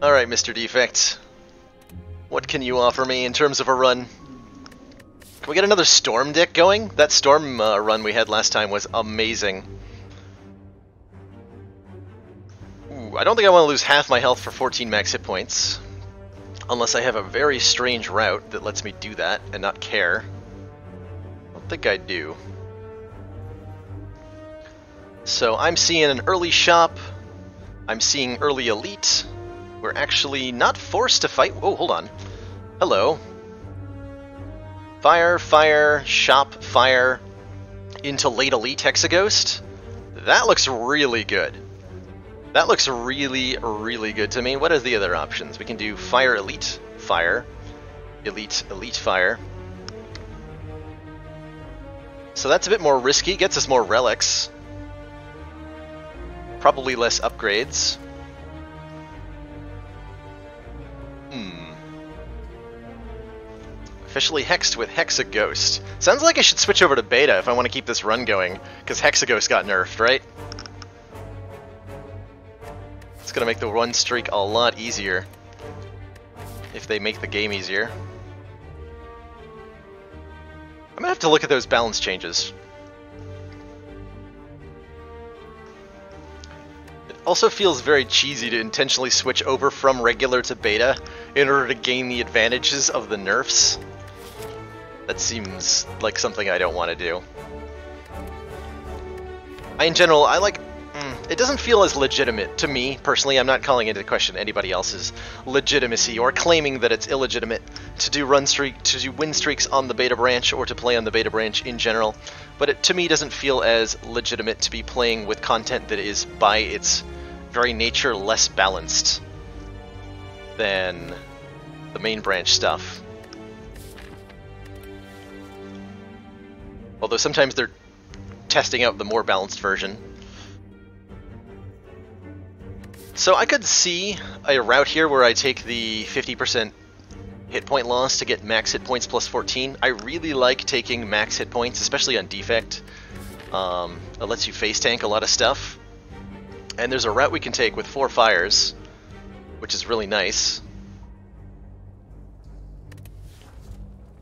Alright, Mr. Defect. What can you offer me in terms of a run? Can we get another Storm deck going? That Storm run we had last time was amazing. Ooh, I don't think I want to lose half my health for 14 max hit points. Unless I have a very strange route that lets me do that and not care. I don't think I do. So I'm seeing an early shop. I'm seeing early elite. We're actually not forced to fight. Oh, hold on. Hello. Fire, fire, shop, fire, into late elite Hexaghost. That looks really good. That looks really, really good to me. What are the other options? We can do fire, elite, fire, elite, elite, fire. So that's a bit more risky, gets us more relics. Probably less upgrades. Officially hexed with Hexaghost. Sounds like I should switch over to beta if I want to keep this run going, because Hexaghost got nerfed, right? It's gonna make the run streak a lot easier. If they make the game easier. I'm gonna have to look at those balance changes. It also feels very cheesy to intentionally switch over from regular to beta in order to gain the advantages of the nerfs. That seems like something I don't want to do. In general, I like... it doesn't feel as legitimate to me, personally. I'm not calling into question anybody else's legitimacy or claiming that it's illegitimate to do win streaks on the beta branch or to play on the beta branch in general. But it, to me, doesn't feel as legitimate to be playing with content that is, by its very nature, less balanced than the main branch stuff. Although sometimes they're testing out the more balanced version. So I could see a route here where I take the 50% hit point loss to get max hit points plus 14. I really like taking max hit points, especially on defect. It lets you face tank a lot of stuff. And there's a route we can take with 4 fires, which is really nice.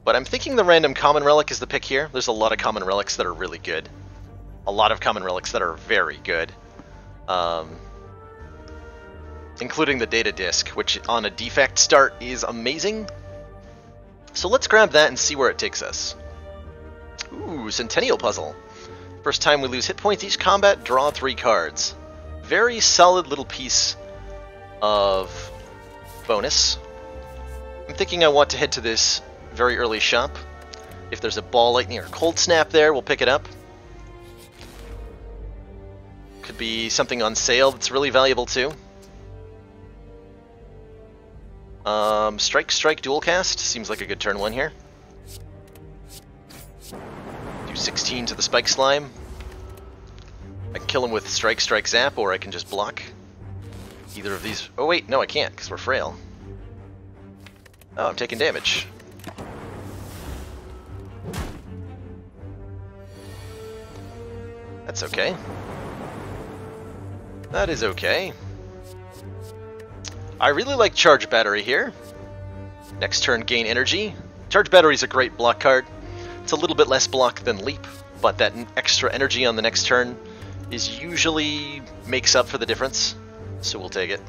But I'm thinking the random common relic is the pick here. There's a lot of common relics that are really good. A lot of common relics that are very good. Including the data disc, which on a defect start is amazing. So let's grab that and see where it takes us. Ooh, Centennial Puzzle. First time we lose hit points each combat, draw 3 cards. Very solid little piece of bonus. I'm thinking I want to head to this very early shop. If there's a ball lightning or cold snap there, we'll pick it up. Could be something on sale that's really valuable too. Strike, strike, dual cast. Seems like a good turn 1 here. Do 16 to the spike slime. I can kill him with strike, strike, zap, or I can just block. Either of these. Oh wait, no I can't, because we're frail. Oh, I'm taking damage. That's okay. That is okay. I really like Charge Battery here. Next turn, gain energy. Charge Battery is a great block card. It's a little bit less block than Leap, but that extra energy on the next turn is usually makes up for the difference, so we'll take it.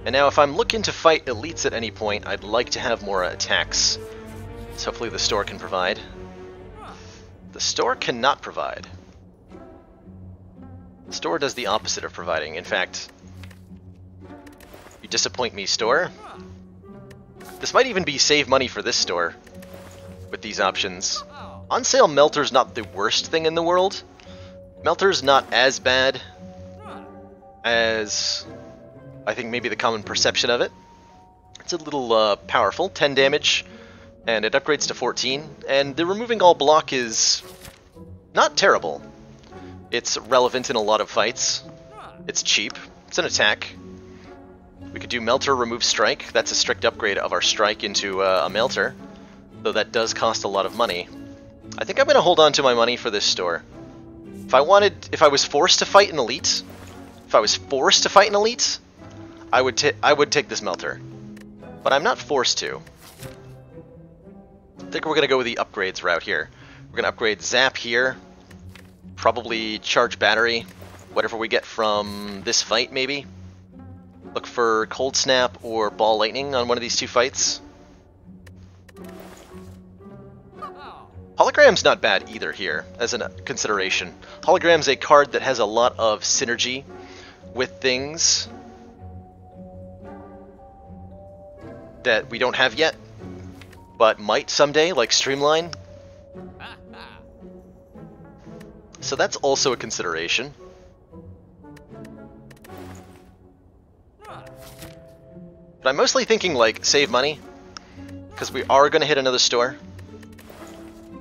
And now if I'm looking to fight elites at any point, I'd like to have more attacks. So hopefully the store can provide. The store cannot provide. The store does the opposite of providing. In fact, you disappoint me, store. This might even be save money for this store with these options. On sale Melter's not the worst thing in the world. Melter's not as bad as I think maybe the common perception of it. It's a little powerful, 10 damage, and it upgrades to 14, and the removing all block is not terrible. It's relevant in a lot of fights. It's cheap. It's an attack. We could do Melter, remove Strike. That's a strict upgrade of our Strike into a Melter, though that does cost a lot of money. I think I'm going to hold on to my money for this store. If I was forced to fight an elite, I would take this melter, but I'm not forced to. I think we're gonna go with the upgrades route here. We're gonna upgrade Zap here, probably charge battery, whatever we get from this fight maybe. Look for Cold Snap or Ball Lightning on one of these two fights. Hologram's not bad either here, as a consideration. Hologram's a card that has a lot of synergy with things that we don't have yet, but might someday, like Streamline. So that's also a consideration. But I'm mostly thinking, like, save money, because we are going to hit another store.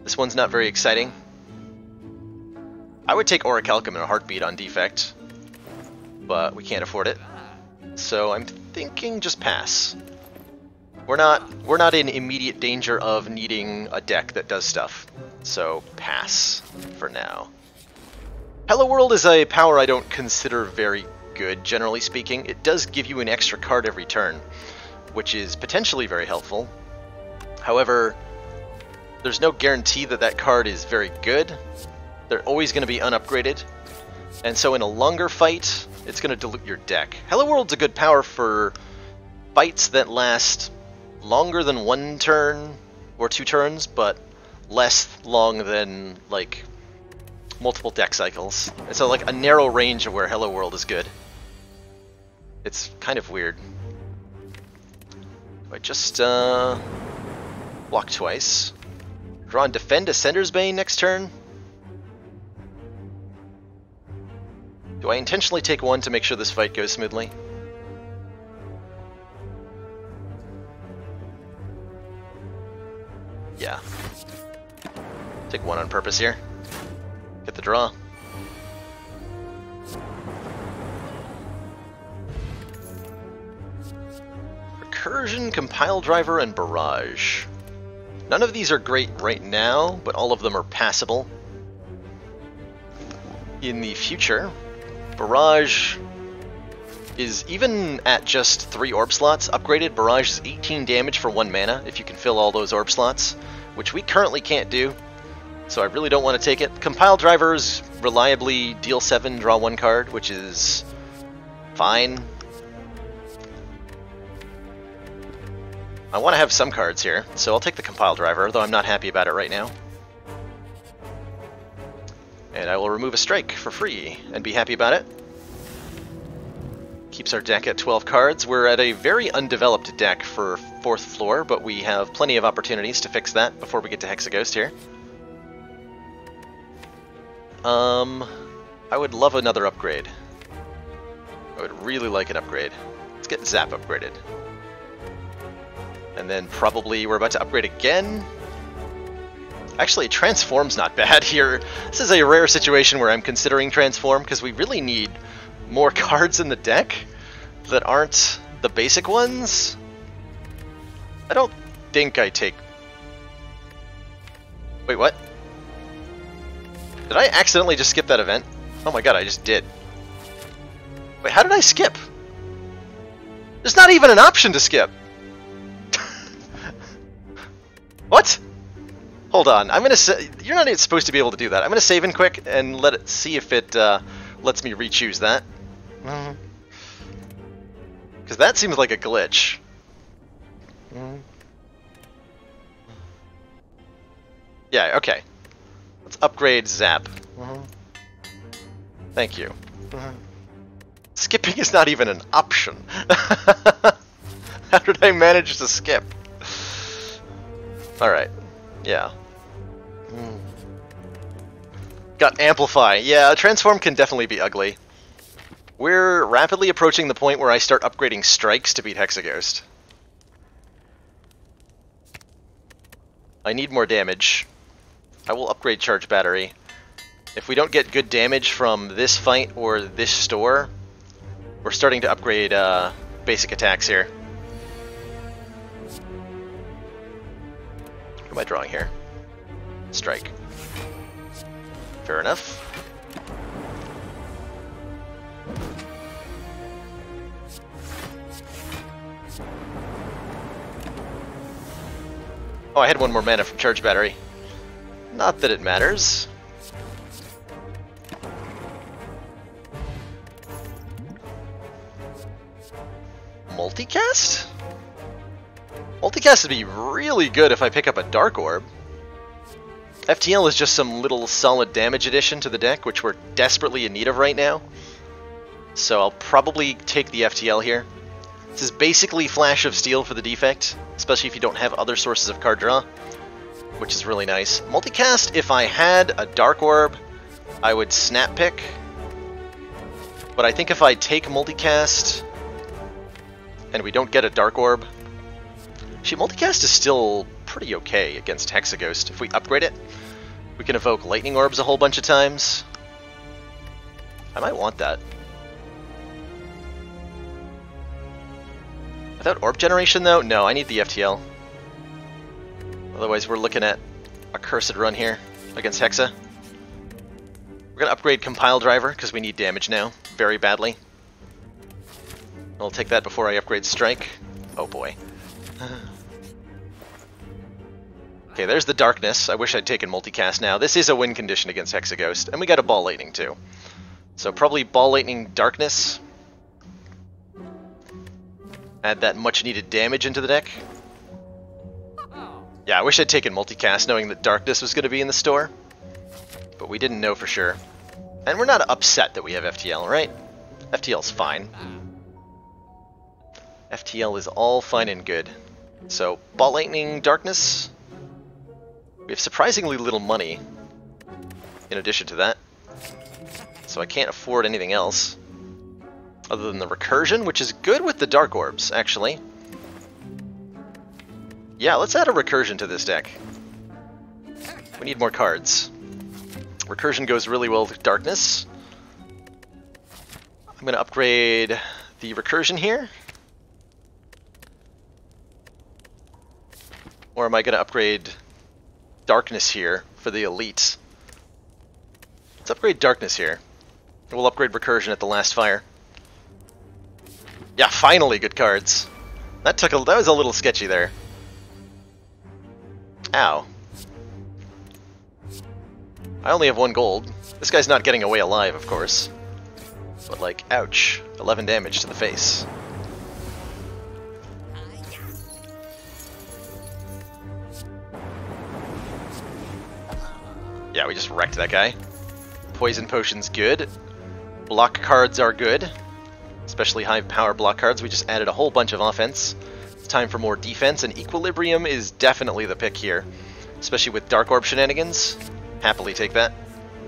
This one's not very exciting. I would take Orichalcum in a heartbeat on defect, but we can't afford it. So I'm thinking just pass. We're not in immediate danger of needing a deck that does stuff. So pass for now. Hello World is a power I don't consider very good, generally speaking. It does give you an extra card every turn, which is potentially very helpful. However, there's no guarantee that that card is very good. They're always going to be unupgraded. And so in a longer fight, it's going to dilute your deck. Hello World's a good power for fights that last longer than 1 turn or 2 turns, but less long than, like, multiple deck cycles. And so, like, a narrow range of where Hello World is good. It's kind of weird. I just block twice. Draw and defend Ascender's Bane next turn. Do I intentionally take 1 to make sure this fight goes smoothly? Yeah. Take 1 on purpose here. Get the draw. Recursion, Compile Driver, and Barrage. None of these are great right now, but all of them are passable. In the future, Barrage is, even at just 3 orb slots upgraded, Barrage is 18 damage for 1 mana if you can fill all those orb slots, which we currently can't do, so I really don't want to take it. Compile Drivers reliably deal 7, draw 1 card, which is fine. I want to have some cards here, so I'll take the Compile Driver, though I'm not happy about it right now. And I will remove a strike for free, and be happy about it. Keeps our deck at 12 cards. We're at a very undeveloped deck for 4th floor, but we have plenty of opportunities to fix that before we get to Hexaghost here. I would love another upgrade. I would really like an upgrade. Let's get Zap upgraded. And then probably we're about to upgrade again. Actually, Transform's not bad here. This is a rare situation where I'm considering Transform, because we really need more cards in the deck that aren't the basic ones. I don't think I take... Wait, what? Did I accidentally just skip that event? Oh my god, I just did. Wait, how did I skip? There's not even an option to skip! What? Hold on, I'm gonna say, you're not even supposed to be able to do that. I'm gonna save in quick and let it see if it lets me re-choose that. Because that seems like a glitch. Yeah, okay. Let's upgrade Zap. Thank you. Skipping is not even an option. How did I manage to skip? Alright. Yeah. Got Amplify. Yeah, Transform can definitely be ugly. We're rapidly approaching the point where I start upgrading strikes to beat Hexaghost. I need more damage. I will upgrade Charge Battery. If we don't get good damage from this fight or this store, we're starting to upgrade basic attacks here. What am I drawing here? Strike. Fair enough. Oh, I had one more mana from Charge Battery. Not that it matters. Multicast? Multicast would be really good if I pick up a Dark Orb. FTL is just some little solid damage addition to the deck, which we're desperately in need of right now. So I'll probably take the FTL here. This is basically Flash of Steel for the defect, especially if you don't have other sources of card draw, which is really nice. Multicast, if I had a Dark Orb, I would snap pick. But I think if I take Multicast and we don't get a Dark Orb, actually, Multicast is still pretty okay against Hexaghost. If we upgrade it, we can evoke Lightning Orbs a whole bunch of times. I might want that. Without Orb Generation, though? No, I need the FTL. Otherwise, we're looking at a cursed run here against Hexa. We're going to upgrade Compile Driver, because we need damage now, very badly. I'll take that before I upgrade Strike. Oh boy. Okay, there's the Darkness. I wish I'd taken Multicast now. This is a win condition against Hexaghost, and we got a Ball Lightning too. So probably Ball Lightning Darkness. Add that much needed damage into the deck. Yeah, I wish I'd taken Multicast knowing that Darkness was going to be in the store. But we didn't know for sure. And we're not upset that we have FTL, right? FTL's fine. FTL is all fine and good. So, Ball Lightning Darkness. We have surprisingly little money in addition to that. So I can't afford anything else. Other than the Recursion, which is good with the Dark Orbs, actually. Yeah, let's add a Recursion to this deck. We need more cards. Recursion goes really well with Darkness. I'm going to upgrade the Recursion here. Or am I going to upgrade Darkness here for the Elite? Let's upgrade Darkness here. We'll upgrade Recursion at the last fire. Yeah, finally good cards. That was a little sketchy there. Ow. I only have 1 gold. This guy's not getting away alive, of course. But like, ouch. 11 damage to the face. Yeah, we just wrecked that guy. Poison Potion's good. Block cards are good. Especially high power block cards. We just added a whole bunch of offense. It's time for more defense, and Equilibrium is definitely the pick here. Especially with Dark Orb shenanigans. Happily take that.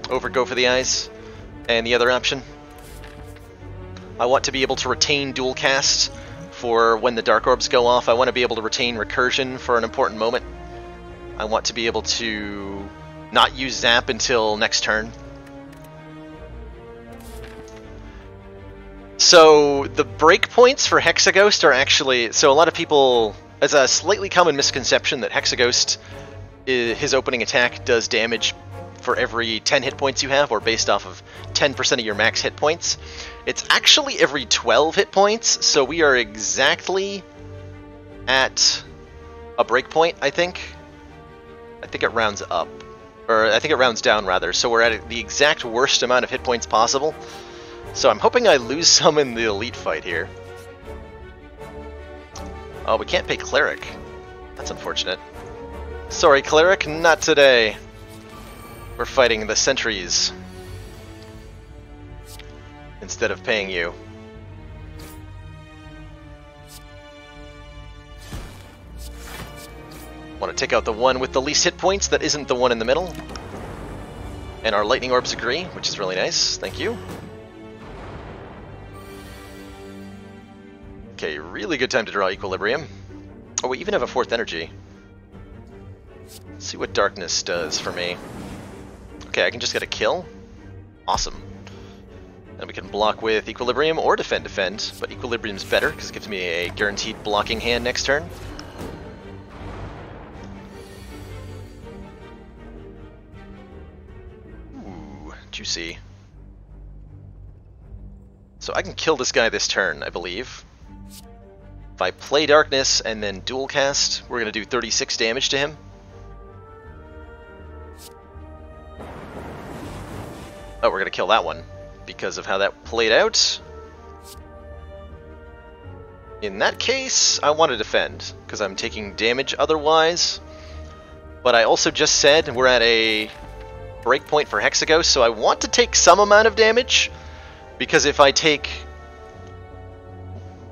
Over Go for the Eyes. And the other option. I want to be able to retain Dual Cast for when the Dark Orbs go off. I want to be able to retain Recursion for an important moment. I want to be able to not use Zap until next turn. So the breakpoints for Hexaghost are actually... So a lot of people... As a slightly common misconception that Hexaghost, his opening attack does damage for every 10 hit points you have, or based off of 10% of your max hit points. It's actually every 12 hit points, so we are exactly at a breakpoint, I think. I think it rounds up. Or I think it rounds down, rather. So we're at the exact worst amount of hit points possible. So I'm hoping I lose some in the Elite fight here. Oh, we can't pay Cleric. That's unfortunate. Sorry, Cleric, not today. We're fighting the Sentries instead of paying you. Want to take out the one with the least hit points that isn't the one in the middle. And our Lightning Orbs agree, which is really nice. Thank you. Okay, really good time to draw Equilibrium. Oh, we even have a 4th energy. Let's see what Darkness does for me. Okay, I can just get a kill. Awesome. And we can block with Equilibrium or Defend. But Equilibrium's better because it gives me a guaranteed blocking hand next turn. Ooh, juicy. So I can kill this guy this turn, I believe. If I play Darkness and then dual cast, we're going to do 36 damage to him. Oh, we're going to kill that one because of how that played out. In that case, I want to defend because I'm taking damage otherwise. But I also just said we're at a breakpoint for Hexaghost, so I want to take some amount of damage, because if I take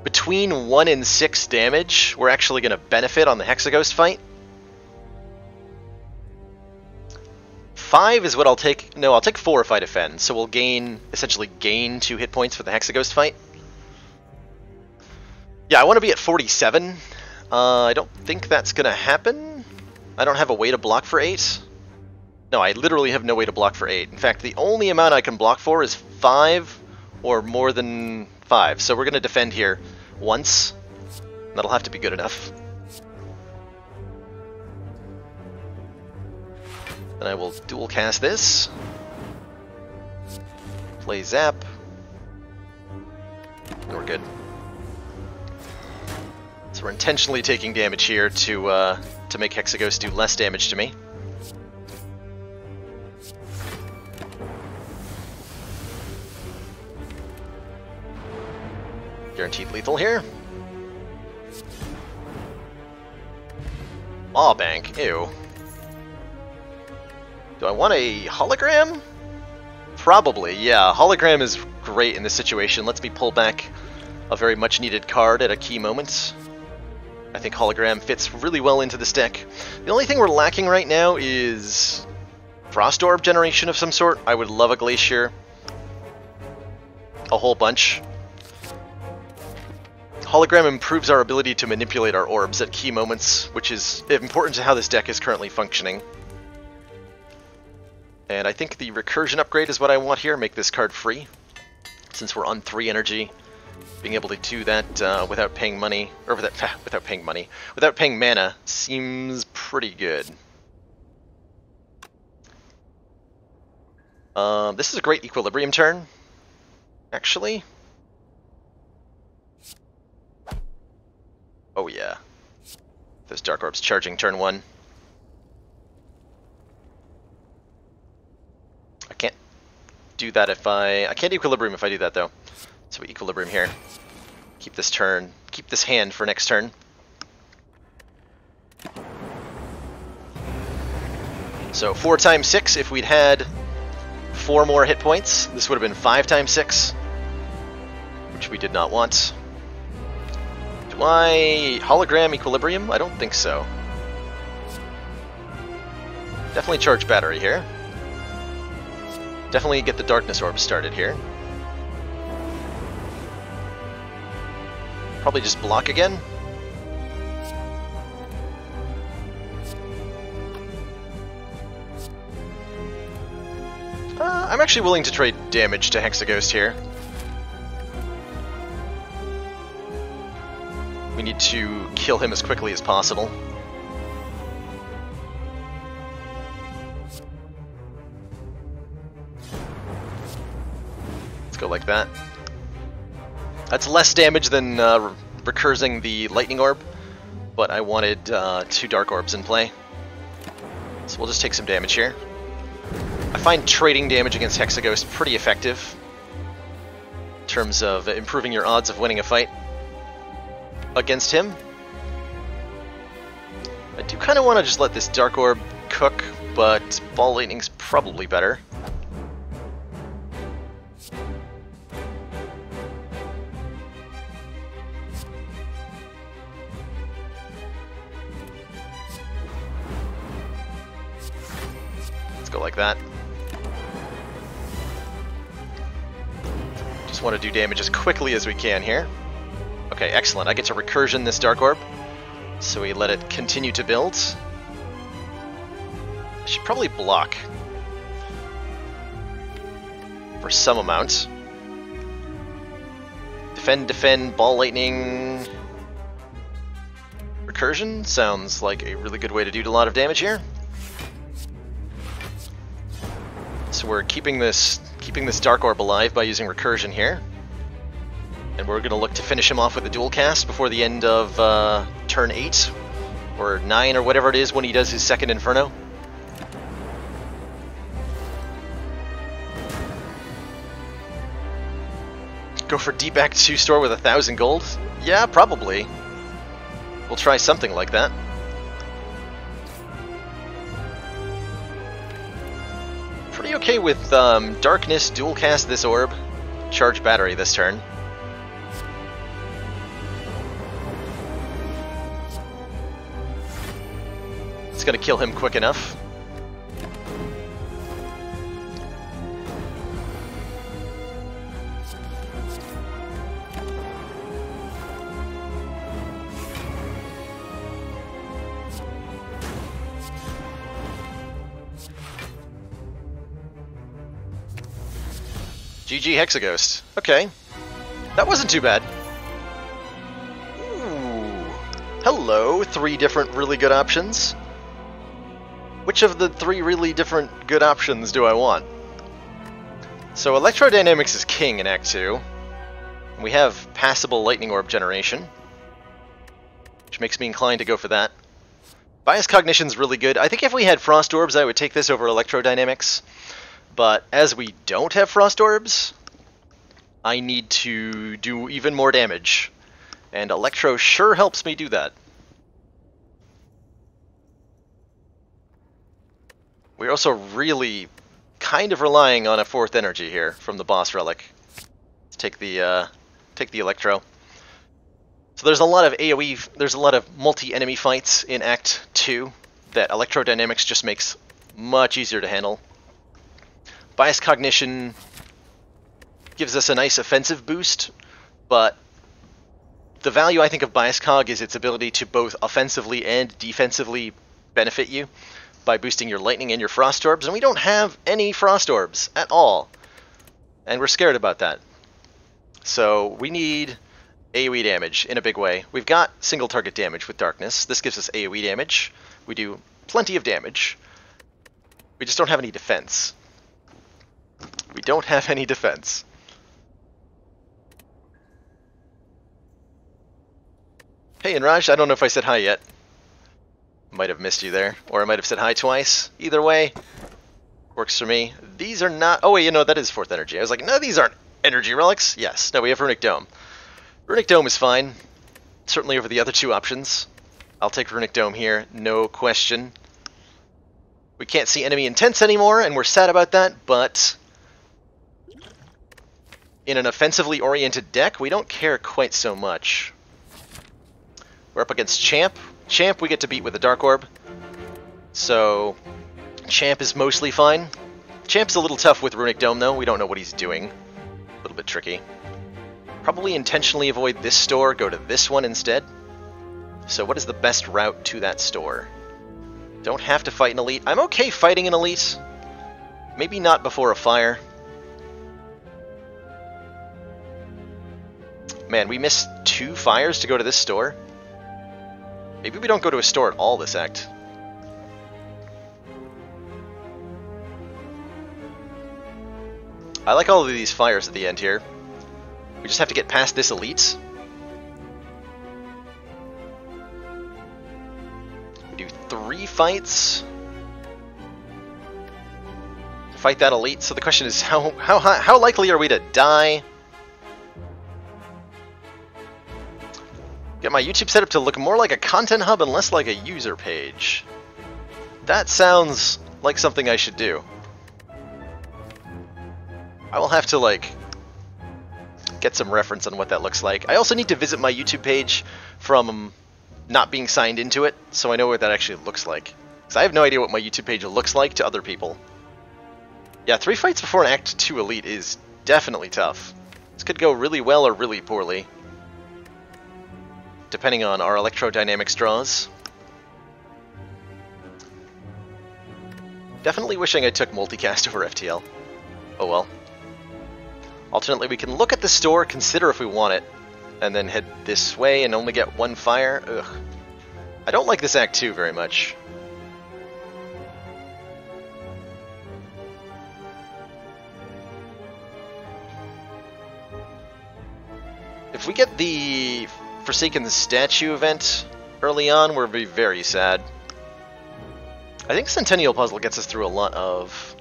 between 1 and 6 damage, we're actually going to benefit on the Hexaghost fight. 5 is what I'll take. No, I'll take 4 if I defend, so we'll essentially gain 2 hit points for the Hexaghost fight. Yeah, I want to be at 47. I don't think that's going to happen. I don't have a way to block for 8. No, I literally have no way to block for 8. In fact, the only amount I can block for is 5 or more than 5. So we're going to defend here once. That'll have to be good enough. Then I will dual cast this. Play Zap. And we're good. So we're intentionally taking damage here to make Hexaghost do less damage to me. Guaranteed lethal here. Maw Bank, ew. Do I want a hologram? Probably, yeah. Hologram is great in this situation. Lets me pull back a very much needed card at a key moment. I think hologram fits really well into this deck. The only thing we're lacking right now is Frost Orb generation of some sort. I would love a Glacier. A whole bunch. Hologram improves our ability to manipulate our orbs at key moments, which is important to how this deck is currently functioning. And I think the recursion upgrade is what I want here, make this card free. Since we're on 3 energy, being able to do that without paying money, or without paying mana, seems pretty good. This is a great equilibrium turn, actually. Oh yeah. Those Dark Orbs charging turn 1. I can't do that if I can't equilibrium if I do that though. So we equilibrium here. Keep this turn, keep this hand for next turn. So 4 times 6, if we'd had 4 more hit points, this would have been 5 times 6, which we did not want. Do I hologram equilibrium? I don't think so. Definitely charge battery here. Definitely get the darkness orb started here. Probably just block again. I'm actually willing to trade damage to Hexaghost here. We need to kill him as quickly as possible. Let's go like that. That's less damage than recursing the lightning orb, but I wanted 2 dark orbs in play. So we'll just take some damage here. I find trading damage against Hexaghost pretty effective in terms of improving your odds of winning a fight against him. I do kind of want to just let this dark orb cook, but ball lightning's probably better. Let's go like that. Just want to do damage as quickly as we can here. Okay, excellent. I get to recursion this Dark Orb, so we let it continue to build. I should probably block for some amount. Defend, ball lightning. Recursion sounds like a really good way to do a lot of damage here. So we're keeping this Dark Orb alive by using recursion here. And we're going to look to finish him off with a dual cast before the end of turn 8, or 9, or whatever it is when he does his second Inferno. Go for Deep Act 2 store with 1,000 gold? Yeah, probably. We'll try something like that. Pretty okay with Darkness, dual cast this orb, charge battery this turn. It's gonna kill him quick enough. GG Hexaghost. Okay. That wasn't too bad. Ooh. Hello, 3 different really good options. Which of the 3 really different good options do I want? So Electrodynamics is king in Act 2. We have passable Lightning Orb generation, which makes me inclined to go for that. Bias Cognition's really good. I think if we had Frost Orbs, I would take this over Electrodynamics. But as we don't have Frost Orbs, I need to do even more damage. And Electro sure helps me do that. We're also really kind of relying on a 4th energy here from the boss relic. Let's take the Electro. So there's a lot of AoE, there's a lot of multi-enemy fights in Act 2 that Electrodynamics just makes much easier to handle. Bias Cognition gives us a nice offensive boost, but the value I think of Bias Cog is its ability to both offensively and defensively benefit you by boosting your Lightning and your Frost Orbs, and we don't have any Frost Orbs at all, and we're scared about that. So we need AoE damage in a big way. We've got single target damage with Darkness. This gives us AoE damage. We do plenty of damage. We just don't have any defense. We don't have any defense. Hey, Enraj, I don't know if I said hi yet. Might have missed you there, or I might have said hi twice. Either way, works for me. These are not... Oh, wait, you know, that is 4th energy. I was like, no, these aren't energy relics. Yes, no, we have Runic Dome. Runic Dome is fine. Certainly over the other 2 options. I'll take Runic Dome here, no question. We can't see enemy intents anymore, and we're sad about that, but... in an offensively oriented deck, we don't care quite so much. We're up against Champ. Champ we get to beat with a Dark Orb. So, Champ is mostly fine. Champ's a little tough with Runic Dome, though. We don't know what he's doing. A little bit tricky. Probably intentionally avoid this store, go to this one instead. So what is the best route to that store? Don't have to fight an elite. I'm okay fighting an elite. Maybe not before a fire. Man, we missed 2 fires to go to this store. Maybe we don't go to a store at all this act. I like all of these fires at the end here. We just have to get past this elite. We do 3 fights. Fight that elite. So the question is, how likely are we to die? Get my YouTube set up to look more like a content hub and less like a user page. That sounds like something I should do. I will have to, like, get some reference on what that looks like. I also need to visit my YouTube page from not being signed into it, so I know what that actually looks like. Because I have no idea what my YouTube page looks like to other people. Yeah, 3 fights before an Act 2 Elite is definitely tough. This could go really well or really poorly, depending on our Electrodynamics draws. Definitely wishing I took multicast over FTL. Oh well. Alternately, we can look at the store, consider if we want it, and then head this way and only get 1 fire. Ugh. I don't like this Act 2 very much. If we get the Forsaken Statue event early on, we'll be very sad. I think Centennial Puzzle gets us through a lot of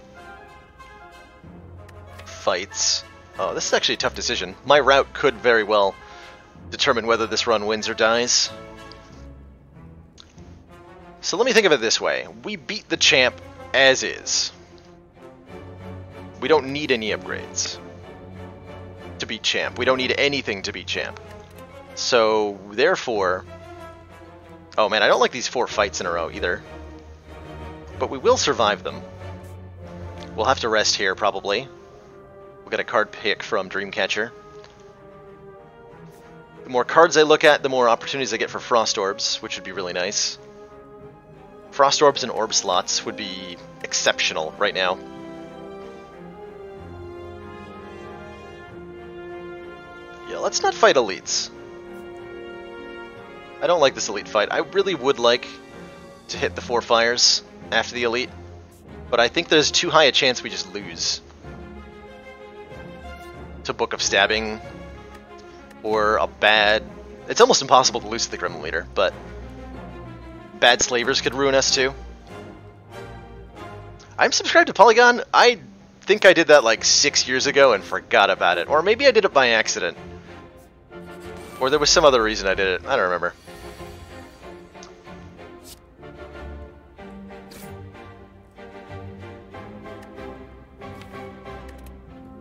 fights. Oh, this is actually a tough decision. My route could very well determine whether this run wins or dies. So let me think of it this way. We beat the champ as is. We don't need any upgrades to beat champ. We don't need anything to beat champ. So, therefore... Oh man, I don't like these 4 fights in a row either. But we will survive them. We'll have to rest here, probably. We'll get a card pick from Dreamcatcher. The more cards I look at, the more opportunities I get for Frost Orbs, which would be really nice. Frost Orbs and Orb slots would be exceptional right now. Yeah, let's not fight elites. I don't like this elite fight. I really would like to hit the 4 fires after the elite, but I think there's too high a chance we just lose to Book of Stabbing or a bad... It's almost impossible to lose to the Gremlin Leader, but bad Slavers could ruin us too. I'm subscribed to Polygon. I think I did that like 6 years ago and forgot about it, or maybe I did it by accident. Or there was some other reason I did it. I don't remember.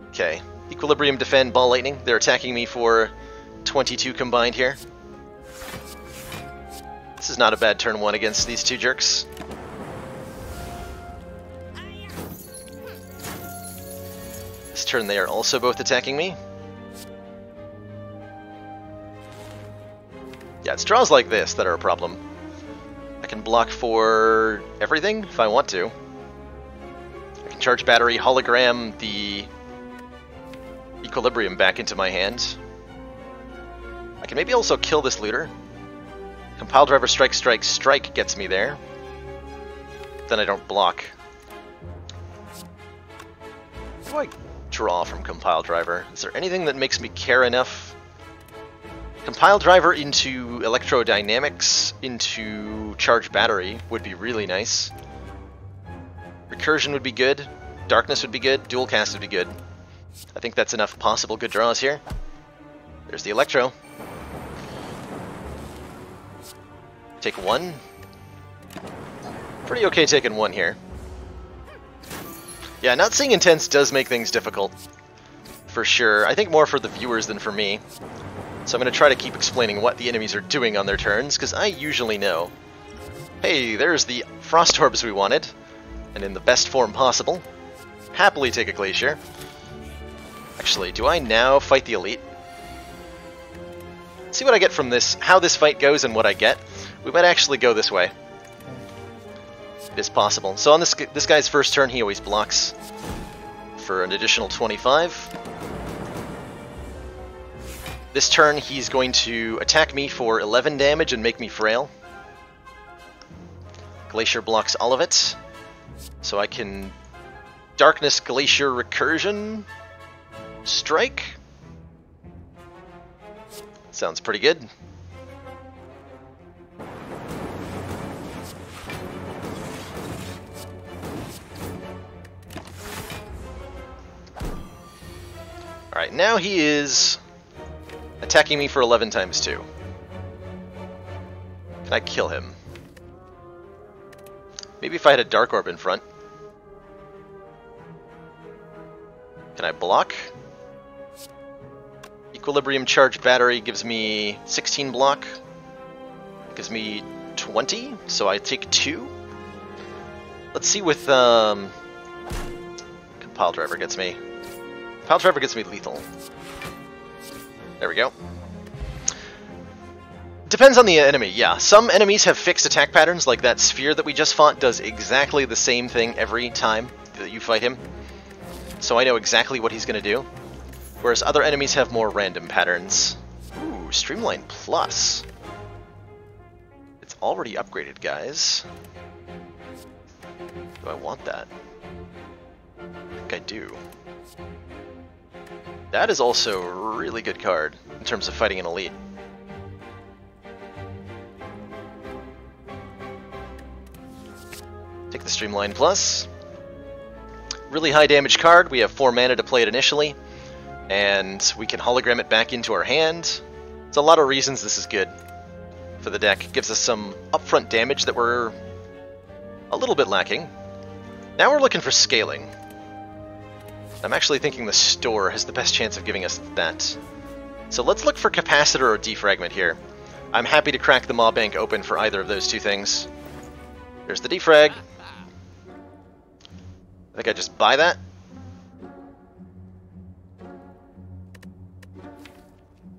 Okay. Equilibrium, defend, ball lightning. They're attacking me for 22 combined here. This is not a bad turn 1 against these 2 jerks. This turn they are also both attacking me. Yeah, it's draws like this that are a problem. I can block for everything if I want to. I can charge battery, hologram the equilibrium back into my hand. I can maybe also kill this looter. Compile driver, strike, strike, strike gets me there. Then I don't block. What do I draw from compile driver? Is there anything that makes me care enough? Compile driver into electrodynamics into charge battery would be really nice. Recursion would be good. Darkness would be good. Dual cast would be good. I think that's enough possible good draws here. There's the electro. Take 1. Pretty okay taking 1 here. Yeah, not seeing intense does make things difficult. For sure. I think more for the viewers than for me. So I'm going to try to keep explaining what the enemies are doing on their turns, because I usually know. Hey, there's the Frost Orbs we wanted, and in the best form possible. Happily take a Glacier. Actually, do I now fight the Elite? Let's see what I get from this, how this fight goes and what I get. We might actually go this way. It is possible. So on this guy's first turn, he always blocks for an additional 25. This turn, he's going to attack me for 11 damage and make me frail. Glacier blocks all of it. So I can Darkness Glacier Recursion Strike. Sounds pretty good. Alright, now he is attacking me for 11 times 2. Can I kill him? Maybe if I had a Dark Orb in front. Can I block? Equilibrium Charge Battery gives me 16 block. Gives me 20, so I take 2. Let's see with Compile Driver gets me. Compile Driver gets me lethal. There we go. Depends on the enemy, yeah. Some enemies have fixed attack patterns, like that sphere that we just fought does exactly the same thing every time that you fight him. So I know exactly what he's going to do. Whereas other enemies have more random patterns. Ooh, Streamline Plus. It's already upgraded, guys. Do I want that? I think I do. That is also a really good card in terms of fighting an elite. Take the Streamline Plus. Really high damage card. We have 4 mana to play it initially, and we can hologram it back into our hand. There's a lot of reasons this is good for the deck. It gives us some upfront damage that we're a little bit lacking. Now we're looking for scaling. I'm actually thinking the store has the best chance of giving us that. So let's look for Capacitor or Defragment here. I'm happy to crack the Maw Bank open for either of those two things. There's the Defrag. I think I just buy that.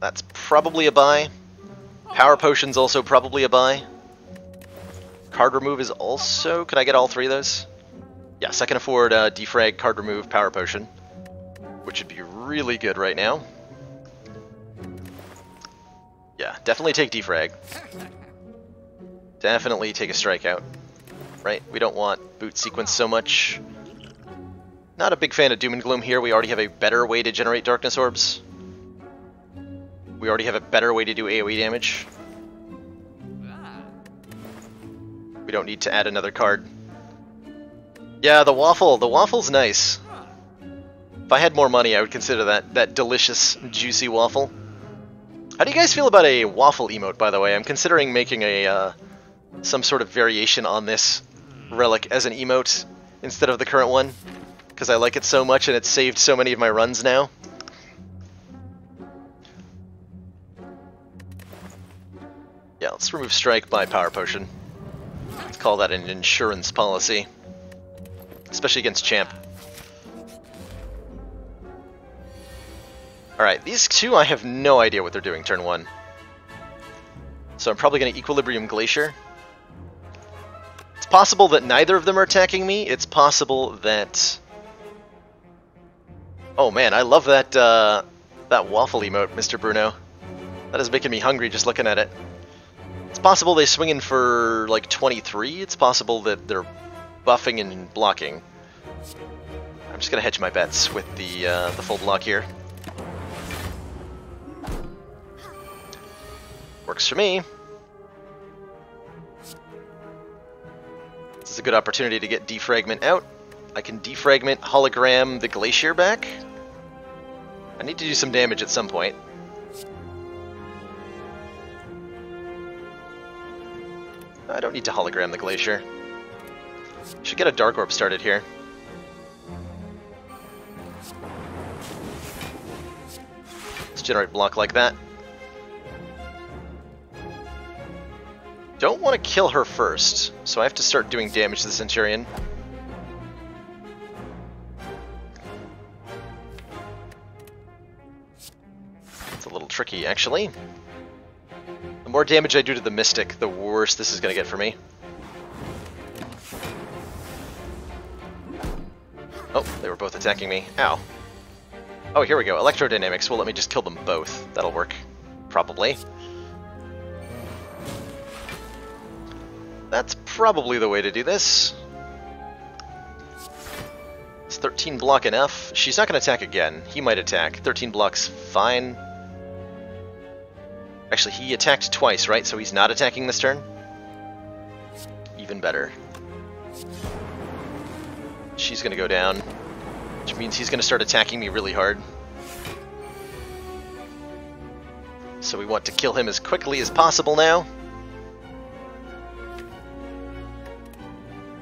That's probably a buy. Power Potion's also probably a buy. Card Remove is also... Could I get all 3 of those? Yes, I can afford Defrag, Card Remove, Power Potion, which would be really good right now. Yeah, definitely take Defrag. Definitely take a Strikeout. Right? We don't want Boot Sequence so much. Not a big fan of Doom and Gloom here. We already have a better way to generate Darkness Orbs. We already have a better way to do AoE damage. We don't need to add another card. Yeah, the waffle's nice. If I had more money, I would consider that delicious, juicy waffle. How do you guys feel about a waffle emote, by the way? I'm considering making a some sort of variation on this relic as an emote instead of the current one, because I like it so much and it's saved so many of my runs now. Yeah, let's remove Strike by Power Potion. Let's call that an insurance policy. Especially against Champ. Alright, these two I have no idea what they're doing turn 1. So I'm probably going to Equilibrium Glacier. It's possible that neither of them are attacking me. It's possible that... Oh man, I love that, that waffle emote, Mr. Bruno. That is making me hungry just looking at it. It's possible they swing in for like 23. It's possible that they're buffing and blocking. I'm just gonna hedge my bets with the full block here. Works for me. This is a good opportunity to get Defragment out. I can Defragment, hologram the Glacier back. I need to do some damage at some point. I don't need to hologram the Glacier. Should get a Dark Orb started here. Let's generate block like that. Don't want to kill her first, so I have to start doing damage to the Centurion. It's a little tricky, actually. The more damage I do to the Mystic, the worse this is going to get for me. Oh, they were both attacking me. Ow. Oh, here we go. Electrodynamics will let me just kill them both. That'll work. Probably. That's probably the way to do this. Is 13 block enough? She's not going to attack again. He might attack. 13 block's fine. Actually, he attacked twice, right? So he's not attacking this turn? Even better. She's going to go down, which means he's going to start attacking me really hard. So we want to kill him as quickly as possible now.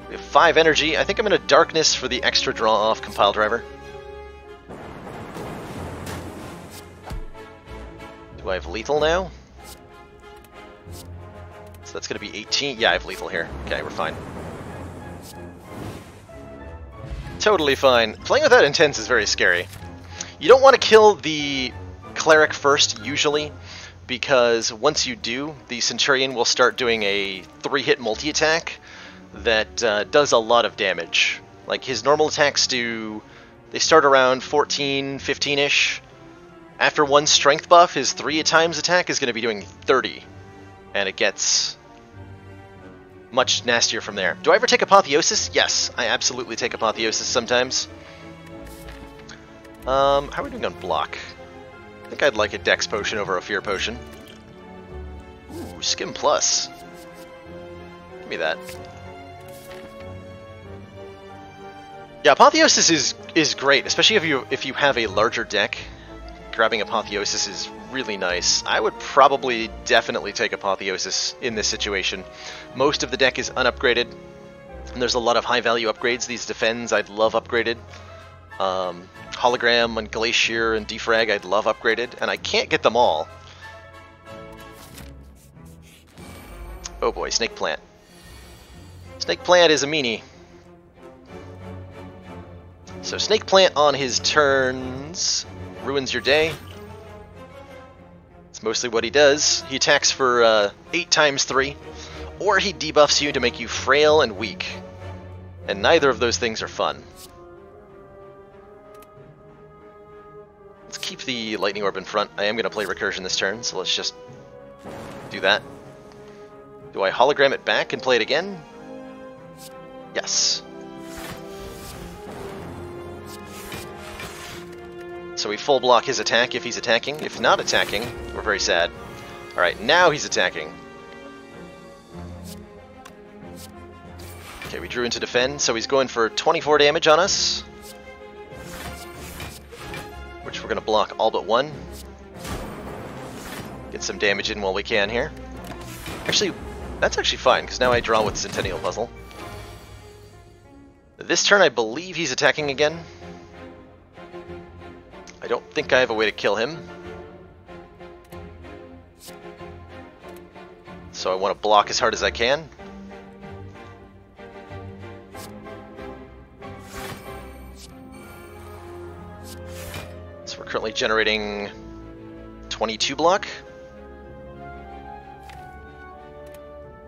We have 5 energy. I think I'm going to Darkness for the extra draw off Compile Driver. Do I have lethal now? So that's going to be 18. Yeah, I have lethal here. Okay, we're fine. Totally fine. Playing without Intense is very scary. You don't want to kill the Cleric first, usually, because once you do, the Centurion will start doing a 3-hit multi-attack that does a lot of damage. Like, his normal attacks do... They start around 14, 15-ish. After one strength buff, his 3 times attack is going to be doing 30. And it gets much nastier from there. Do I ever take Apotheosis? Yes, I absolutely take Apotheosis sometimes. How are we doing on block? I think I'd like a Dex potion over a Fear potion. Ooh, Skim Plus. Give me that. Yeah, Apotheosis is great, especially if you have a larger deck. Grabbing Apotheosis is really nice. I would probably definitely take Apotheosis in this situation. Most of the deck is unupgraded, and there's a lot of high-value upgrades. These Defends I'd love upgraded. Hologram and Glacier and Defrag I'd love upgraded, and I can't get them all. Oh boy, Snake Plant. Snake Plant is a meanie. So Snake Plant on his turns ruins your day. It's mostly what he does. He attacks for 8 times 3, or he debuffs you to make you frail and weak. And neither of those things are fun. Let's keep the Lightning Orb in front. I am going to play Recursion this turn, so let's just do that. Do I hologram it back and play it again? Yes. So we full block his attack if he's attacking. If not attacking, we're very sad. Alright, now he's attacking. Okay, we drew into defend, so he's going for 24 damage on us. Which we're going to block all but 1. Get some damage in while we can here. Actually, that's actually fine, because now I draw with Centennial Puzzle. This turn I believe he's attacking again. I don't think I have a way to kill him. So I want to block as hard as I can. So we're currently generating 22 block.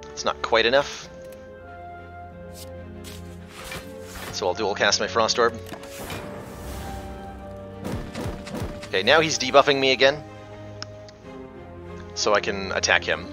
It's not quite enough. So I'll dual cast my Frost Orb. Okay, now he's debuffing me again, so I can attack him.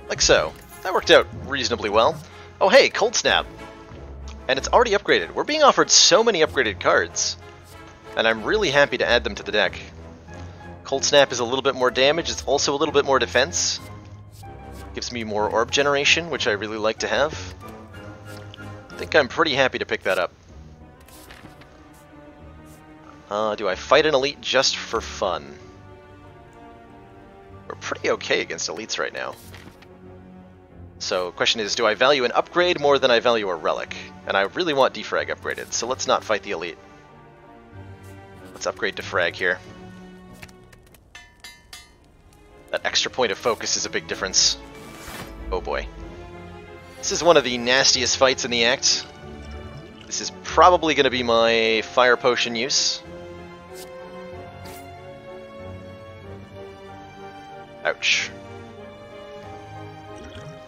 Like so. That worked out reasonably well. Oh hey, Cold Snap! And it's already upgraded. We're being offered so many upgraded cards, and I'm really happy to add them to the deck. Cold Snap is a little bit more damage, it's also a little bit more defense. Gives me more orb generation, which I really like to have. I think I'm pretty happy to pick that up. Do I fight an elite just for fun? We're pretty okay against elites right now. So, the question is, do I value an upgrade more than I value a relic? And I really want Defrag upgraded, so let's not fight the elite. Let's upgrade Defrag here. That extra point of focus is a big difference. Oh boy. This is one of the nastiest fights in the act. This is probably going to be my Fire Potion use. Ouch.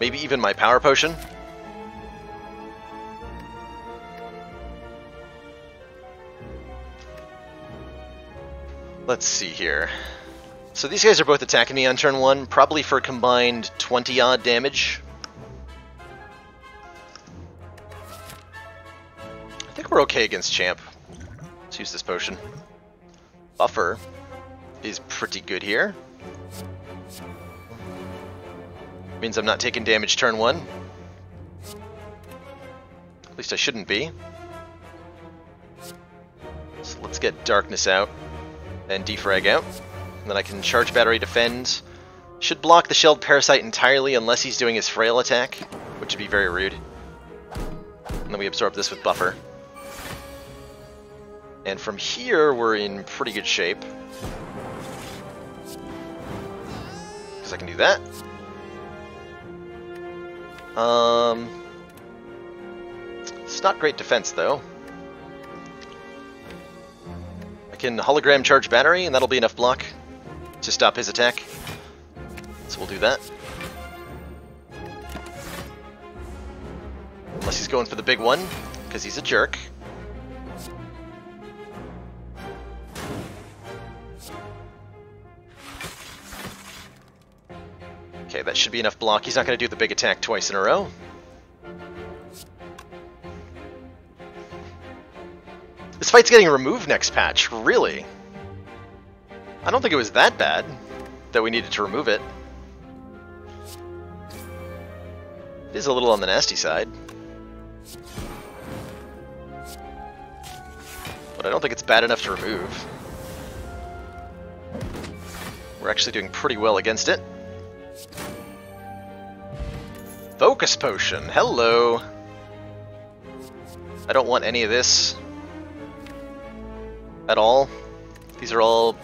Maybe even my Power Potion. Let's see here. So these guys are both attacking me on turn 1, probably for combined 20-odd damage. I think we're okay against Champ. Let's use this potion. Buffer is pretty good here. Means I'm not taking damage turn 1. At least I shouldn't be. So let's get Darkness out and Defrag out. And then I can Charge Battery Defend. Should block the Shelled Parasite entirely unless he's doing his Frail attack, which would be very rude. And then we absorb this with Buffer. And from here, we're in pretty good shape. Because I can do that. It's not great defense, though. I can Hologram Charge Battery, and that'll be enough block to stop his attack. So we'll do that. Unless he's going for the big one, because he's a jerk. Okay, that should be enough block. He's not going to do the big attack twice in a row. This fight's getting removed next patch, really? I don't think it was that bad that we needed to remove it. It is a little on the nasty side. But I don't think it's bad enough to remove. We're actually doing pretty well against it. Focus Potion, hello! I don't want any of this at all. These are all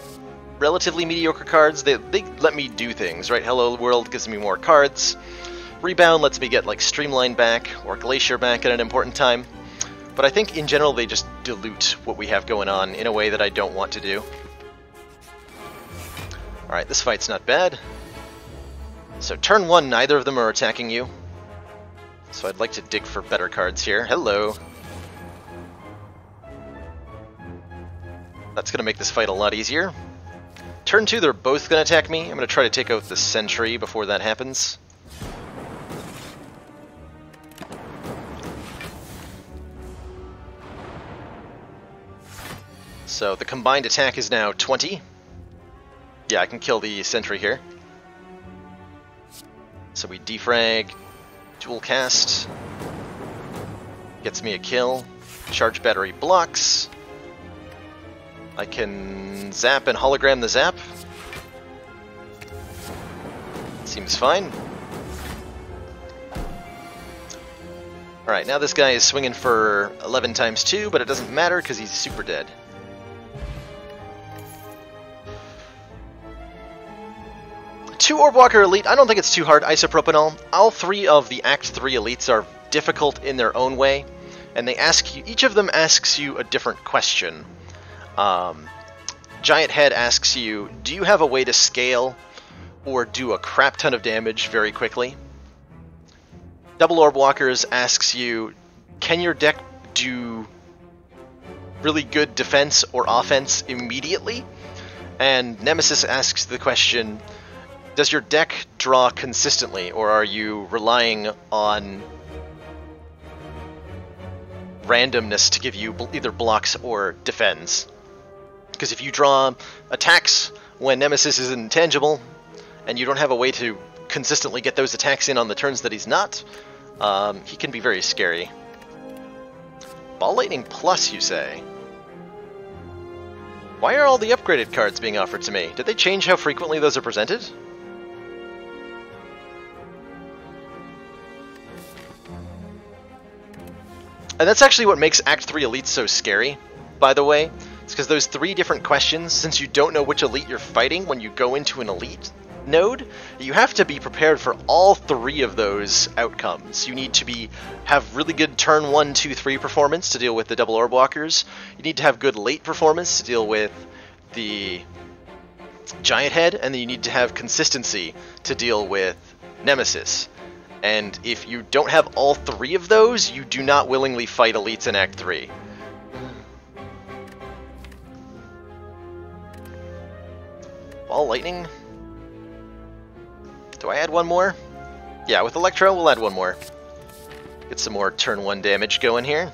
relatively mediocre cards. They let me do things, right? Hello World gives me more cards. Rebound lets me get like Streamline back or Glacier back at an important time. But I think in general they just dilute what we have going on in a way that I don't want to do. Alright, this fight's not bad. So turn 1, neither of them are attacking you. So I'd like to dig for better cards here. Hello. That's going to make this fight a lot easier. Turn 2, they're both going to attack me. I'm going to try to take out the Sentry before that happens. So the combined attack is now 20. Yeah, I can kill the Sentry here. So we defrag, dual cast, gets me a kill, charge battery blocks. I can zap and hologram the zap. Seems fine. Alright, now this guy is swinging for 11 times 2, but it doesn't matter because he's super dead. Two Orb Walker Elite, I don't think it's too hard. Isopropanol. All 3 of the Act 3 elites are difficult in their own way, and they ask you, each of them asks you a different question. Giant Head asks you, do you have a way to scale or do a crap ton of damage very quickly? Double Orb Walkers asks you, can your deck do really good defense or offense immediately? And Nemesis asks the question, does your deck draw consistently, or are you relying on randomness to give you either blocks or defends? Because if you draw attacks when Nemesis is intangible, and you don't have a way to consistently get those attacks in on the turns that he's not, he can be very scary. Ball Lightning Plus, you say? Why are all the upgraded cards being offered to me? Did they change how frequently those are presented? And that's actually what makes Act 3 Elites so scary, by the way. It's because those 3 different questions, since you don't know which elite you're fighting when you go into an elite node, you have to be prepared for all 3 of those outcomes. You need to have really good turn 1, 2, 3 performance to deal with the double orb walkers. You need to have good late performance to deal with the Giant Head, and then you need to have consistency to deal with Nemesis. And if you don't have all 3 of those, you do not willingly fight elites in Act 3. Ball Lightning? Do I add one more? Yeah, with Electro, we'll add one more. Get some more turn 1 damage going here.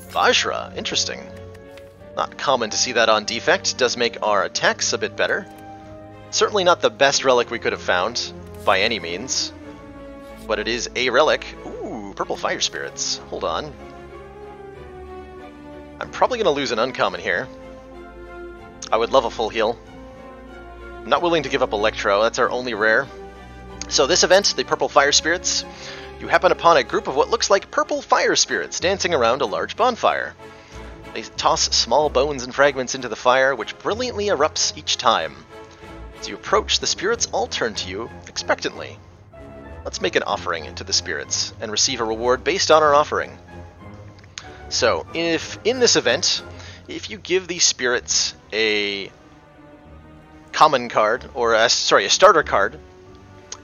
Vajra, interesting. Not common to see that on defect. Does make our attacks a bit better. Certainly not the best relic we could have found, by any means. But it is a relic. Ooh, purple fire spirits. Hold on. I'm probably going to lose an uncommon here. I would love a full heal. I'm not willing to give up Electro, that's our only rare. So this event, the Purple Fire Spirits, you happen upon a group of what looks like purple fire spirits dancing around a large bonfire. They toss small bones and fragments into the fire, which brilliantly erupts each time. As you approach, the spirits all turn to you expectantly. Let's make an offering to the spirits and receive a reward based on our offering. So, if in this event, if you give these spirits a common card, or a starter card,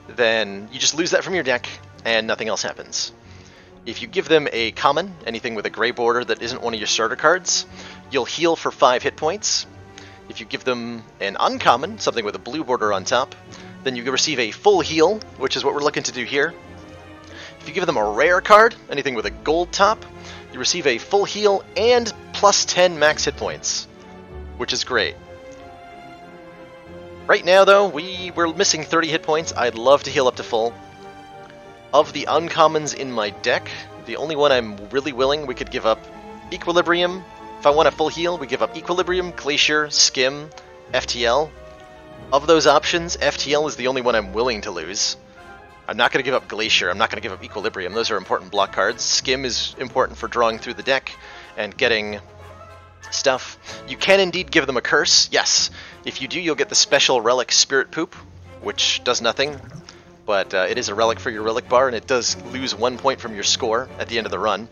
then you just lose that from your deck and nothing else happens. If you give them a common, anything with a gray border that isn't one of your starter cards, you'll heal for 5 hit points. If you give them an uncommon, something with a blue border on top, then you receive a full heal, which is what we're looking to do here. If you give them a rare card, anything with a gold top, you receive a full heal and plus 10 max hit points, which is great. Right now, though, we're missing 30 hit points. I'd love to heal up to full. Of the uncommons in my deck, the only one I'm really willing, we could give up Equilibrium. If I want a full heal, we give up Equilibrium, Glacier, Skim, FTL. Of those options, FTL is the only one I'm willing to lose. I'm not going to give up Glacier, I'm not going to give up Equilibrium. Those are important block cards. Skim is important for drawing through the deck and getting stuff. You can indeed give them a curse, yes. If you do, you'll get the special relic Spirit Poop, which does nothing, but it is a relic for your relic bar, and it does lose 1 point from your score at the end of the run.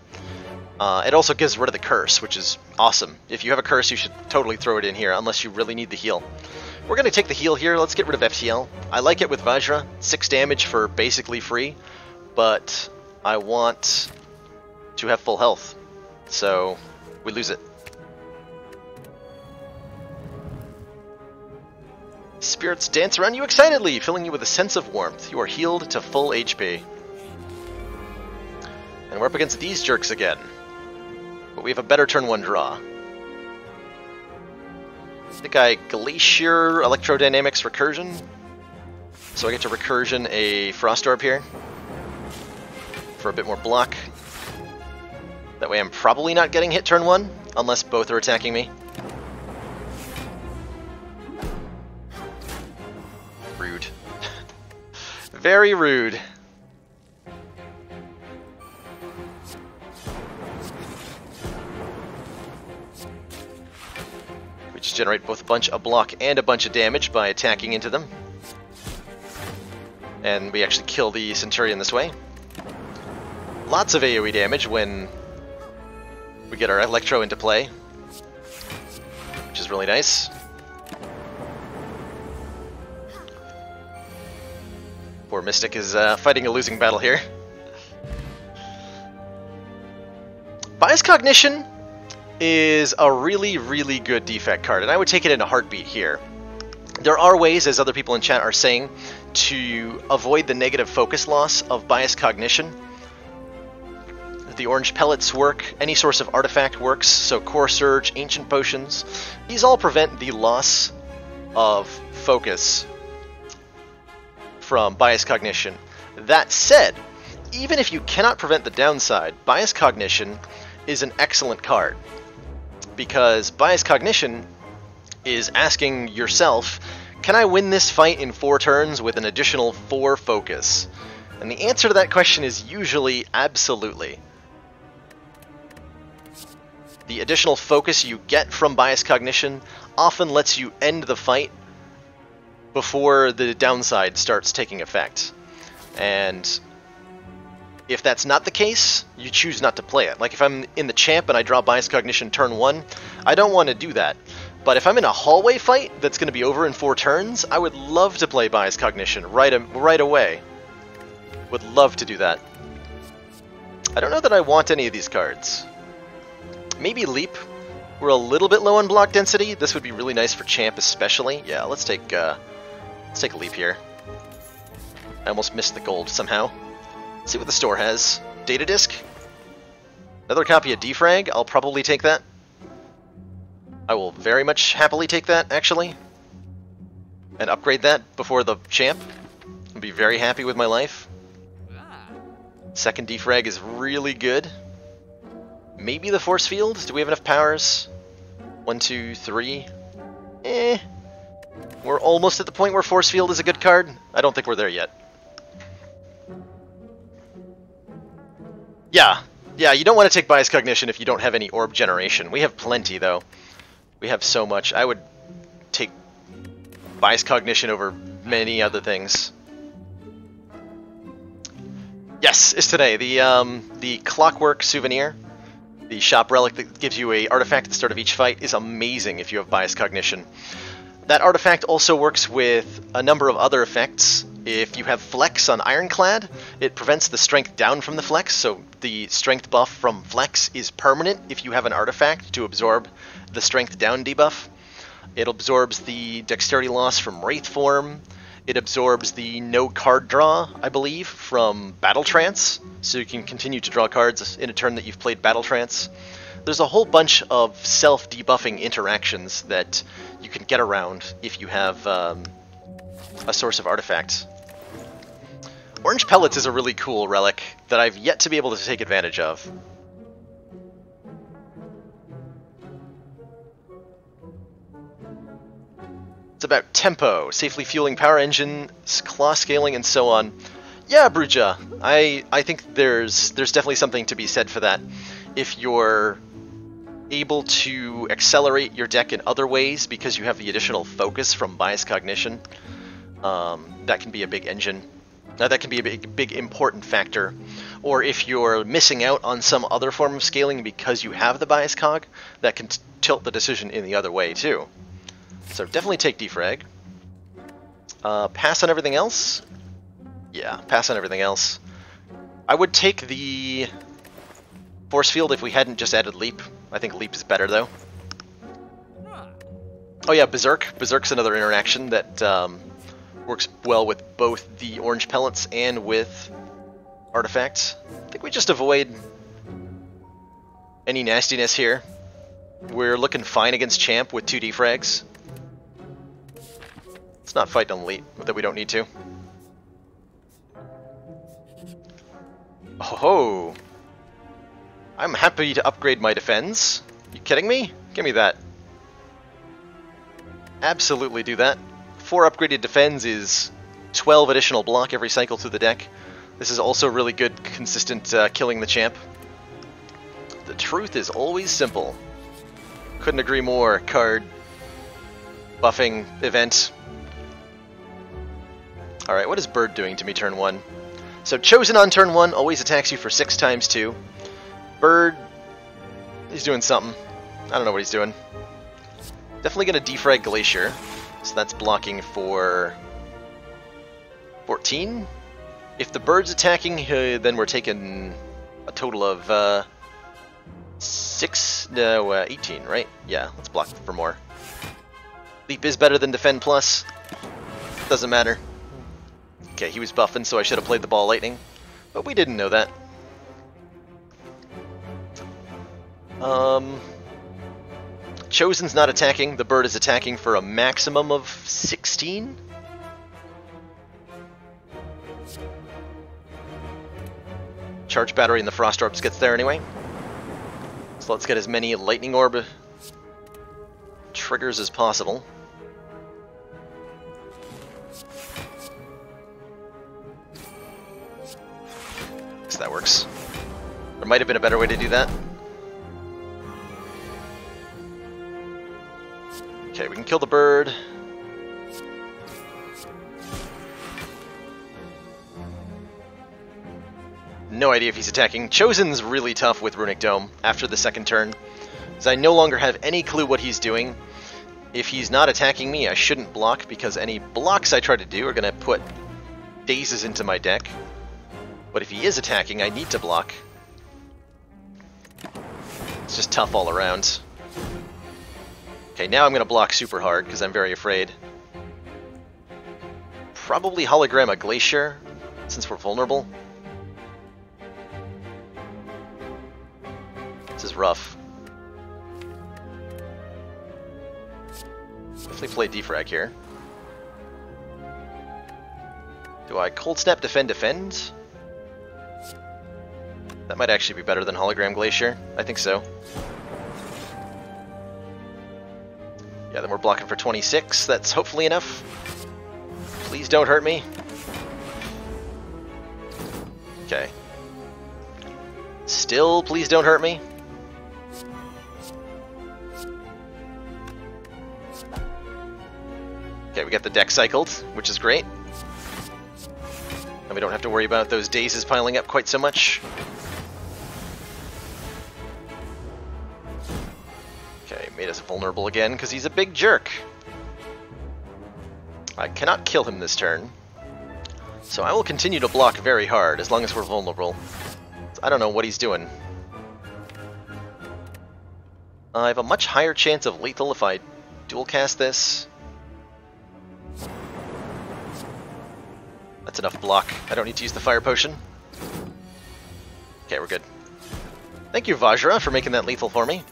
It also gives rid of the curse, which is awesome. If you have a curse, you should totally throw it in here, unless you really need the heal. We're going to take the heal here. Let's get rid of FTL. I like it with Vajra. 6 damage for basically free, but I want to have full health, so we lose it. Spirits dance around you excitedly, filling you with a sense of warmth. You are healed to full HP. And we're up against these jerks again. But we have a better turn 1 draw. I think I Glacier, Electrodynamics, Recursion. So I get to Recursion a Frost Orb here. For a bit more block. That way I'm probably not getting hit turn 1, unless both are attacking me. Rude. Very rude. We just generate both a block and a bunch of damage by attacking into them. And we actually kill the Centurion this way. Lots of AoE damage when we get our Electro into play, which is really nice. Poor Mystic is fighting a losing battle here. Bias Cognition is a really, really good defect card, and I would take it in a heartbeat here. There are ways, as other people in chat are saying, to avoid the negative focus loss of Bias Cognition. The orange pellets work, any source of artifact works, so Core Surge, Ancient Potions, these all prevent the loss of focus from Bias Cognition. That said, even if you cannot prevent the downside, Bias Cognition is an excellent card, because Bias Cognition is asking yourself, can I win this fight in 4 turns with an additional 4 focus? And the answer to that question is usually absolutely. The additional focus you get from Bias Cognition often lets you end the fight before the downside starts taking effect. And if that's not the case, you choose not to play it. Like if I'm in the champ and I draw Bias Cognition turn 1, I don't want to do that. But if I'm in a hallway fight that's going to be over in 4 turns, I would love to play Bias Cognition right away. Would love to do that. I don't know that I want any of these cards. Maybe Leap. We're a little bit low on block density. This would be really nice for champ especially. Yeah, let's take a Leap here. I almost missed the gold somehow. Let's see what the store has. Data Disk. Another copy of Defrag. I'll probably take that. I will very much happily take that, actually. And upgrade that before the champ. I'll be very happy with my life. Second Defrag is really good. Maybe the Force Field? Do we have enough powers? 1, 2, 3. We're almost at the point where Force Field is a good card. I don't think we're there yet. Yeah, you don't want to take Bias Cognition if you don't have any orb generation. We have plenty, though. We have so much. I would take Bias Cognition over many other things. Yes, it's today. The Clockwork Souvenir, the shop relic that gives you a artifact at the start of each fight, is amazing if you have Bias Cognition. That artifact also works with a number of other effects. If you have Flex on Ironclad, it prevents the strength down from the Flex, so the strength buff from Flex is permanent if you have an artifact to absorb the strength down debuff. It absorbs the dexterity loss from Wraith Form. It absorbs the no card draw, I believe, from Battle Trance, so you can continue to draw cards in a turn that you've played Battle Trance. There's a whole bunch of self-debuffing interactions that you can get around if you have a source of artifact. Orange Pellets is a really cool relic that I've yet to be able to take advantage of. It's about tempo, safely fueling power engines, claw scaling, and so on. Yeah, Bruja, I think there's definitely something to be said for that. If you're able to accelerate your deck in other ways because you have the additional focus from bias cognition, that can be a big engine. That can be a big important factor. Or if you're missing out on some other form of scaling because you have the bias cog, that can tilt the decision in the other way too. So definitely take defrag. Pass on everything else? Yeah, pass on everything else. I would take the force field if we hadn't just added leap. I think leap is better though. Oh yeah, Berserk. Berserk's another interaction that works well with both the orange pellets and with artifacts. I think we just avoid any nastiness here. We're looking fine against Champ with 2 defrags. Let's not fight on Elite that we don't need to. Oh, I'm happy to upgrade my defense. You kidding me? Give me that. Absolutely do that. 4 upgraded defense is 12 additional block every cycle through the deck. This is also really good, consistent killing the champ. The truth is always simple. Couldn't agree more. Card buffing event. Alright, what is Bird doing to me turn 1? So Chosen on turn 1 always attacks you for 6 times 2. Bird, he's doing something. I don't know what he's doing. Definitely going to defrag Glacier. So that's blocking for 14. If the Bird's attacking, then we're taking a total of 18, right? Yeah, let's block for more. Leap is better than Defend Plus. Doesn't matter. Okay, he was buffing, so I should have played the Ball Lightning. But we didn't know that. Chosen's not attacking. The Bird is attacking for a maximum of 16? Charge Battery and the Frost Orbs gets there anyway. So let's get as many Lightning Orb triggers as possible. So that works. There might have been a better way to do that. Okay, we can kill the Bird. No idea if he's attacking. Chosen's really tough with Runic Dome after the second turn, because I no longer have any clue what he's doing. If he's not attacking me, I shouldn't block, because any blocks I try to do are going to put dazes into my deck. But if he is attacking, I need to block. It's just tough all around. Okay, now I'm going to block super hard, because I'm very afraid. Probably hologram a Glacier, since we're vulnerable. This is rough. Definitely play defrag here. Do I Cold Snap, Defend, Defend? That might actually be better than Hologram Glacier. I think so. Yeah, then we're blocking for 26. That's hopefully enough. Please don't hurt me. Okay. Still, please don't hurt me. Okay, we got the deck cycled, which is great. And we don't have to worry about those dazes piling up quite so much. Okay, made us vulnerable again, because he's a big jerk. I cannot kill him this turn. So I will continue to block very hard, as long as we're vulnerable. I don't know what he's doing. I have a much higher chance of lethal if I dual cast this. That's enough block. I don't need to use the fire potion. Okay, we're good. Thank you, Vajra, for making that lethal for me.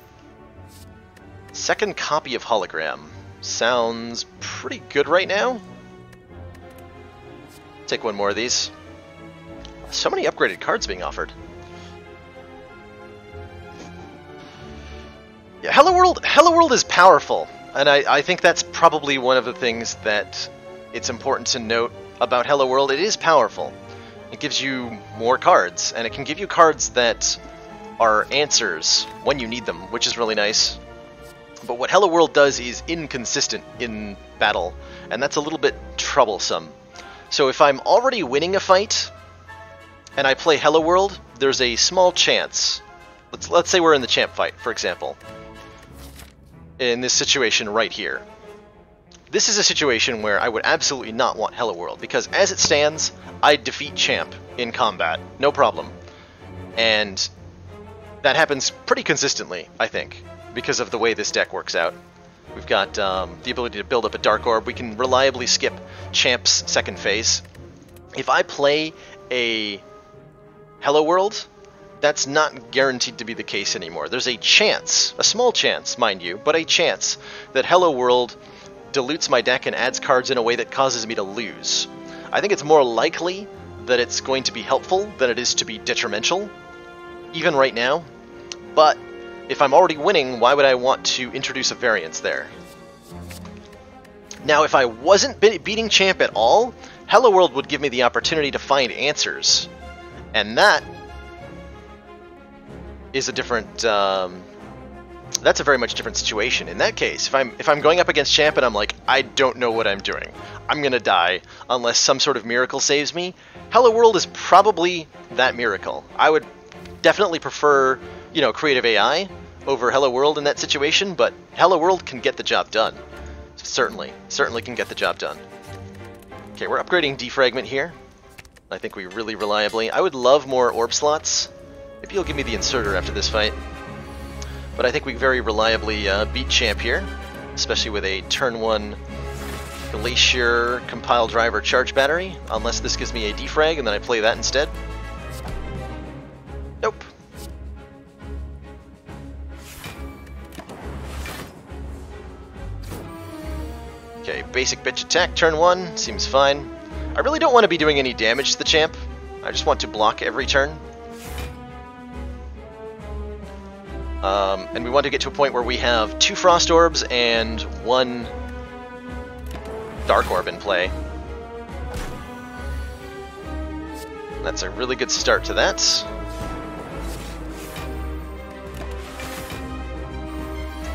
Second copy of Hologram. Sounds pretty good right now. Take one more of these. So many upgraded cards being offered. Yeah, Hello World is powerful, and I think that's probably one of the things that it's important to note about Hello World. It is powerful. It gives you more cards, and it can give you cards that are answers when you need them, which is really nice. But what Hello World does is inconsistent in battle, and that's a little bit troublesome. So if I'm already winning a fight, and I play Hello World, there's a small chance. Let's say we're in the champ fight, for example. In this situation right here. This is a situation where I would absolutely not want Hello World, because as it stands, I defeat champ in combat, no problem. And that happens pretty consistently, I think, because of the way this deck works out. We've got the ability to build up a Dark Orb. We can reliably skip champ's second phase. If I play a Hello World, that's not guaranteed to be the case anymore. There's a chance, a small chance, mind you, but a chance that Hello World dilutes my deck and adds cards in a way that causes me to lose. I think it's more likely that it's going to be helpful than it is to be detrimental, even right now. But if I'm already winning, why would I want to introduce a variance there? Now, if I wasn't beating champ at all, Hello World would give me the opportunity to find answers. And that is a different, that's a very much different situation. In that case, if I'm going up against champ and I'm like, I don't know what I'm doing, I'm gonna die unless some sort of miracle saves me, Hello World is probably that miracle. I would definitely prefer, you know, creative AI over Hello World in that situation, but Hello World can get the job done. Certainly can get the job done. Okay, we're upgrading Defragment here. I think we really reliably. I would love more orb slots. Maybe you'll give me the inserter after this fight. But I think we very reliably beat champ here, especially with a turn 1 Glacier Compile Driver Charge Battery, unless this gives me a defrag and then I play that instead. Nope. Okay, basic bitch attack, turn 1, seems fine. I really don't want to be doing any damage to the champ. I just want to block every turn. And we want to get to a point where we have 2 Frost Orbs and 1 Dark Orb in play. That's a really good start to that.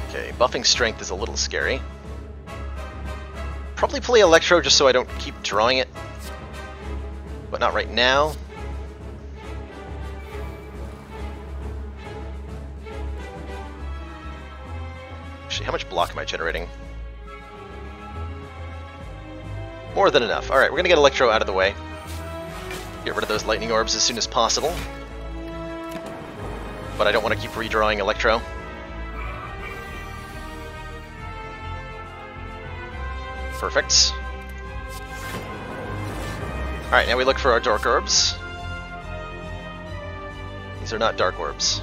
Okay, buffing strength is a little scary. Probably play Electro just so I don't keep drawing it. But not right now. Actually, how much block am I generating? More than enough. Alright, we're gonna get Electro out of the way. Get rid of those lightning orbs as soon as possible. But I don't want to keep redrawing Electro. Perfect. Alright, now we look for our Dark Orbs. These are not Dark Orbs.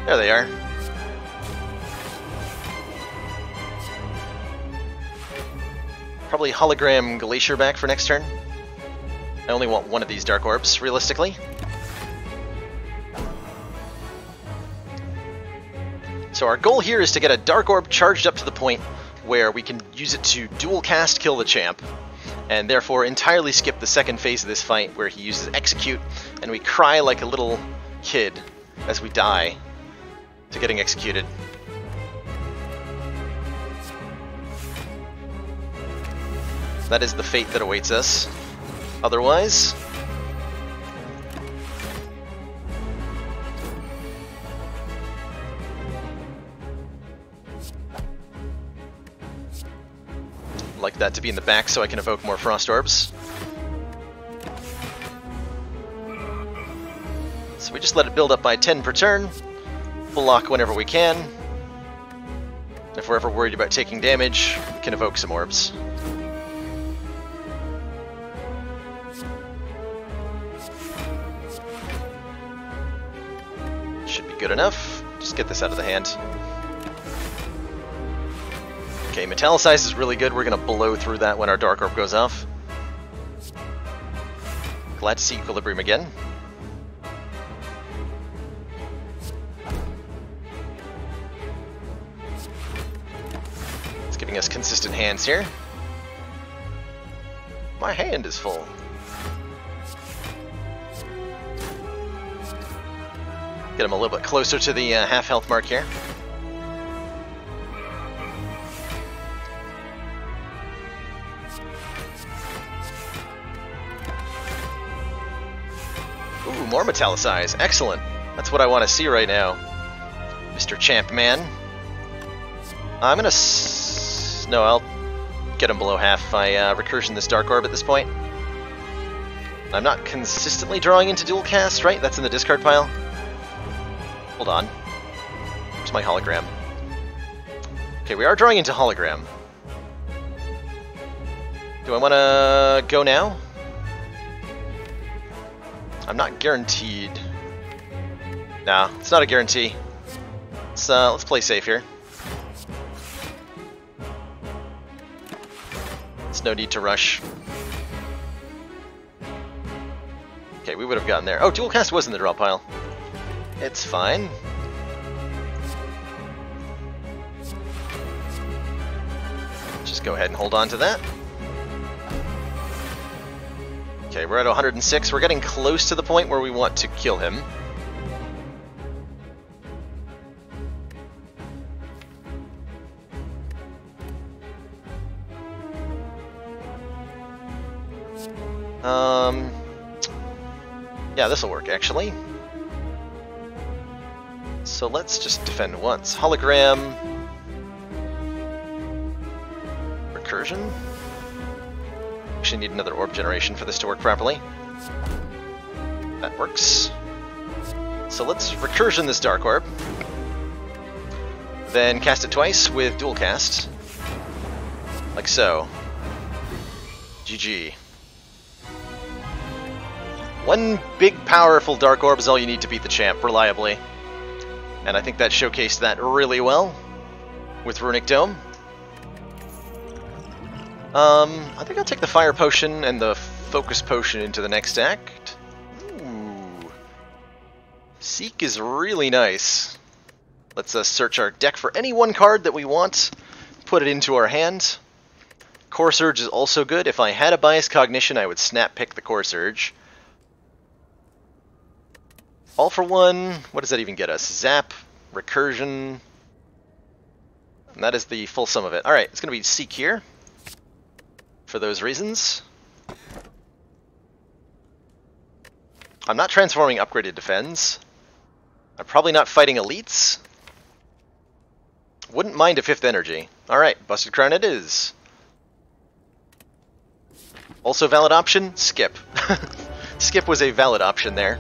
There they are. Probably Hologram Glacier back for next turn. I only want one of these Dark Orbs, realistically. So our goal here is to get a Dark Orb charged up to the point where we can use it to dual cast kill the champ, and therefore entirely skip the second phase of this fight where he uses Execute, and we cry like a little kid as we die to getting executed. That is the fate that awaits us. Otherwise, I'd like that to be in the back so I can evoke more Frost Orbs. So we just let it build up by 10 per turn. block whenever we can. If we're ever worried about taking damage, we can evoke some orbs. Should be good enough. Just get this out of the hand. Okay, Metallicize is really good. We're going to blow through that when our Dark Orb goes off. Glad to see Equilibrium again. It's giving us consistent hands here. My hand is full. Get him a little bit closer to the half health mark here. Ooh, more Metallicize. Excellent. That's what I want to see right now, Mr. Champ Man. I'm gonna no, I'll get him below half if I recursion this Dark Orb at this point. I'm not consistently drawing into dual cast, right? That's in the discard pile. Hold on. Where's my hologram? Okay, we are drawing into hologram. Do I want to go now? I'm not guaranteed. Nah, it's not a guarantee. Let's play safe here. There's no need to rush. Okay, we would have gotten there. Oh, dual cast was in the draw pile. It's fine. Just go ahead and hold on to that. Okay, we're at 106. We're getting close to the point where we want to kill him. Yeah, this'll work, actually. So let's just defend once. Hologram. Recursion. Actually need another orb generation for this to work properly. That works. So let's recursion this Dark Orb. Then cast it twice with dual cast. Like so. GG. One big powerful Dark Orb is all you need to beat the champ reliably. And I think that showcased that really well with Runic Dome. I think I'll take the Fire Potion and the Focus Potion into the next act. Ooh. Seek is really nice. Let's search our deck for any one card that we want, put it into our hand. Core Surge is also good. If I had a Bias Cognition, I would snap pick the Core Surge. All for one, what does that even get us? Zap, Recursion, and that is the full sum of it. Alright, it's going to be Seek here, for those reasons. I'm not transforming Upgraded Defense. I'm probably not fighting Elites. Wouldn't mind a 5th Energy. Alright, Busted Crown it is. Also valid option, Skip. Skip was a valid option there.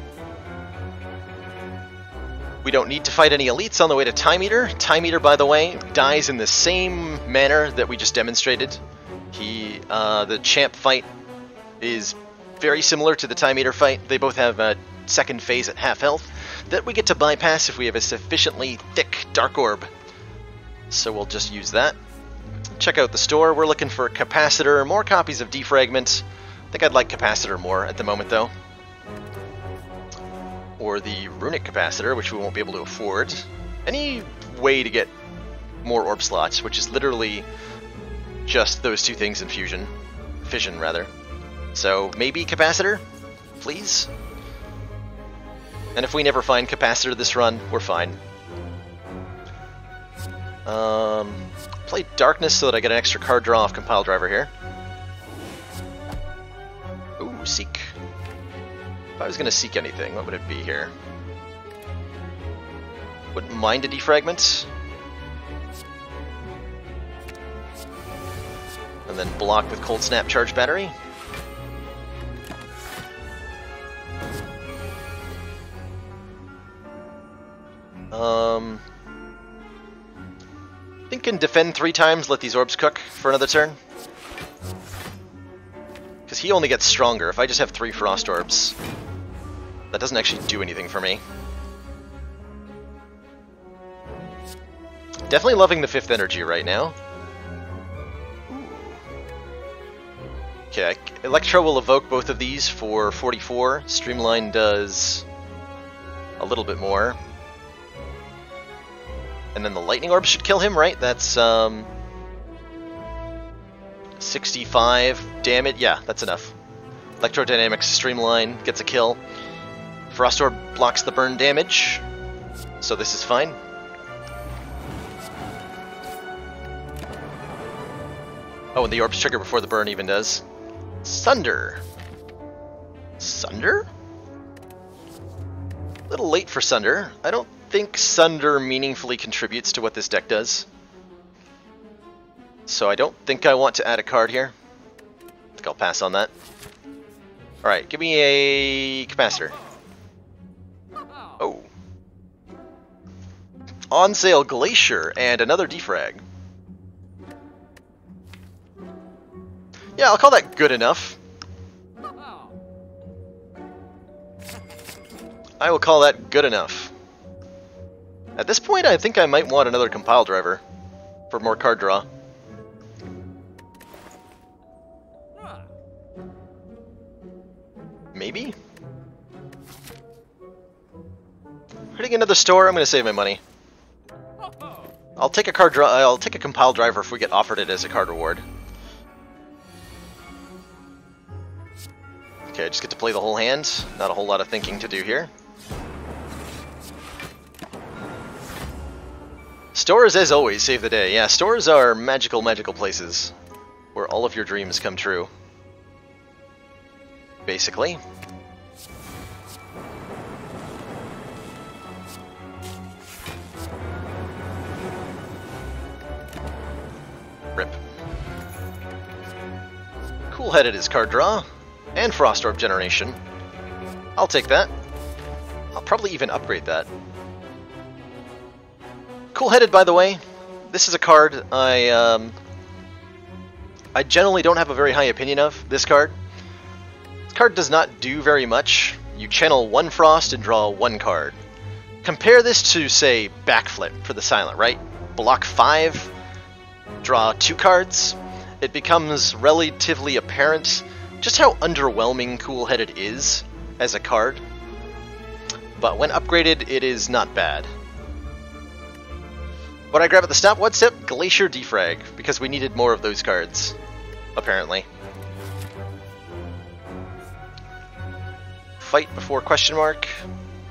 We don't need to fight any elites on the way to Time Eater. Time Eater, by the way, dies in the same manner that we just demonstrated. The champ fight is very similar to the Time Eater fight. They both have a second phase at half health that we get to bypass if we have a sufficiently thick Dark Orb. So we'll just use that. Check out the store. We're looking for Capacitor, more copies of Defragment. I think I'd like Capacitor more at the moment, though. Or the Runic Capacitor, which we won't be able to afford. Any way to get more orb slots, which is literally just those two things in Fusion. Fission, rather. So maybe Capacitor, please? And if we never find Capacitor this run, we're fine. Play Darkness so that I get an extra card draw off Compile Driver here. Ooh, Seek. If I was going to seek anything, what would it be here? Wouldn't mind a Defragment. And then block with Cold Snap Charge Battery. Thinking defend 3 times, let these orbs cook for another turn. Because he only gets stronger. If I just have 3 frost orbs, that doesn't actually do anything for me. Definitely loving the 5th energy right now. Okay, Electro will evoke both of these for 44. Streamline does a little bit more. And then the Lightning Orb should kill him, right? That's 65 damage. Yeah, that's enough. Electrodynamics Streamline gets a kill. Frost Orb blocks the burn damage, so this is fine. Oh, and the orbs trigger before the burn even does. Sunder. Sunder? A little late for Sunder. I don't think Sunder meaningfully contributes to what this deck does. So I don't think I want to add a card here. I think I'll pass on that. Alright, give me a capacitor. Oh. On sale Glacier and another defrag. Yeah, I'll call that good enough. I will call that good enough. At this point, I think I might want another compile driver for more card draw. Maybe? Hitting another store, I'm going to save my money. I'll take a card draw. I'll take a compile driver if we get offered it as a card reward. Okay, I just get to play the whole hand. Not a whole lot of thinking to do here. Stores, as always, save the day. Yeah, stores are magical, magical places where all of your dreams come true. Basically. Rip. Cool-headed is card draw. And Frost Orb generation. I'll take that. I'll probably even upgrade that. Cool-headed, by the way. This is a card I generally don't have a very high opinion of, this card. This card does not do very much. You channel 1 Frost and draw 1 card. Compare this to, say, Backflip for the Silent, right? Block 5, draw 2 cards. It becomes relatively apparent just how underwhelming Cool-headed is as a card. But when upgraded, it is not bad. What I grab at the stop, what step? Glacier Defrag, because we needed more of those cards, apparently. Fight before question mark?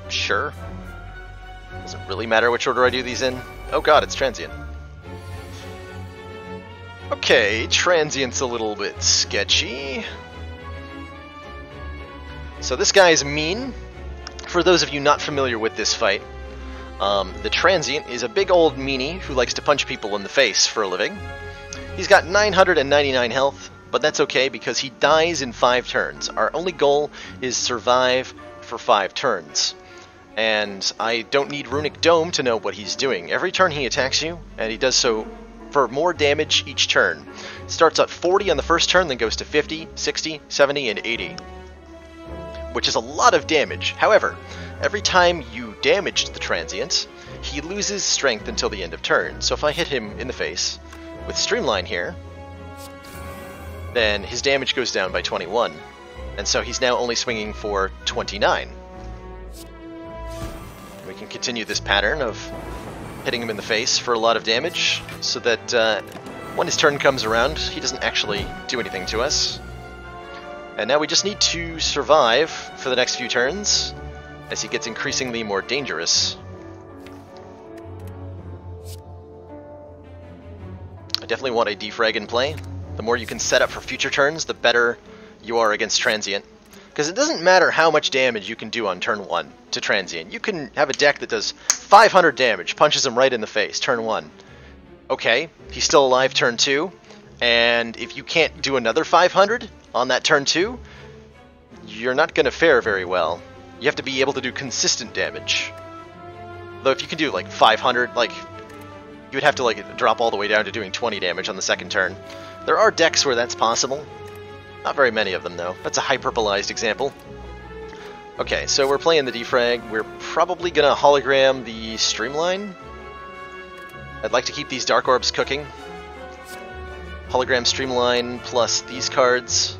Sure. Doesn't really matter which order I do these in. Oh god, it's Transient. Okay, Transient's a little bit sketchy. So this guy's mean. For those of you not familiar with this fight, the Transient is a big old meanie who likes to punch people in the face for a living. He's got 999 health, but that's okay because he dies in 5 turns. Our only goal is survive for 5 turns. And I don't need Runic Dome to know what he's doing. Every turn he attacks you, and he does so for more damage each turn. It starts at 40 on the first turn, then goes to 50, 60, 70, and 80. Which is a lot of damage. However, every time you damage the Transient, he loses strength until the end of turn. So if I hit him in the face with Streamline here, then his damage goes down by 21. And so he's now only swinging for 29. We can continue this pattern of hitting him in the face for a lot of damage, so that when his turn comes around, he doesn't actually do anything to us. And now we just need to survive for the next few turns, as he gets increasingly more dangerous. I definitely want a defrag in play. The more you can set up for future turns, the better you are against Transient. Because it doesn't matter how much damage you can do on turn 1 to Transient. You can have a deck that does 500 damage, punches him right in the face, turn 1. Okay, he's still alive turn 2, and if you can't do another 500 on that turn 2, you're not going to fare very well. You have to be able to do consistent damage. Though if you can do like 500, like, you would have to like drop all the way down to doing 20 damage on the second turn. There are decks where that's possible. Not very many of them, though. That's a hyperbolized example. Okay, so we're playing the defrag. We're probably gonna hologram the Streamline. I'd like to keep these Dark Orbs cooking. Hologram Streamline plus these cards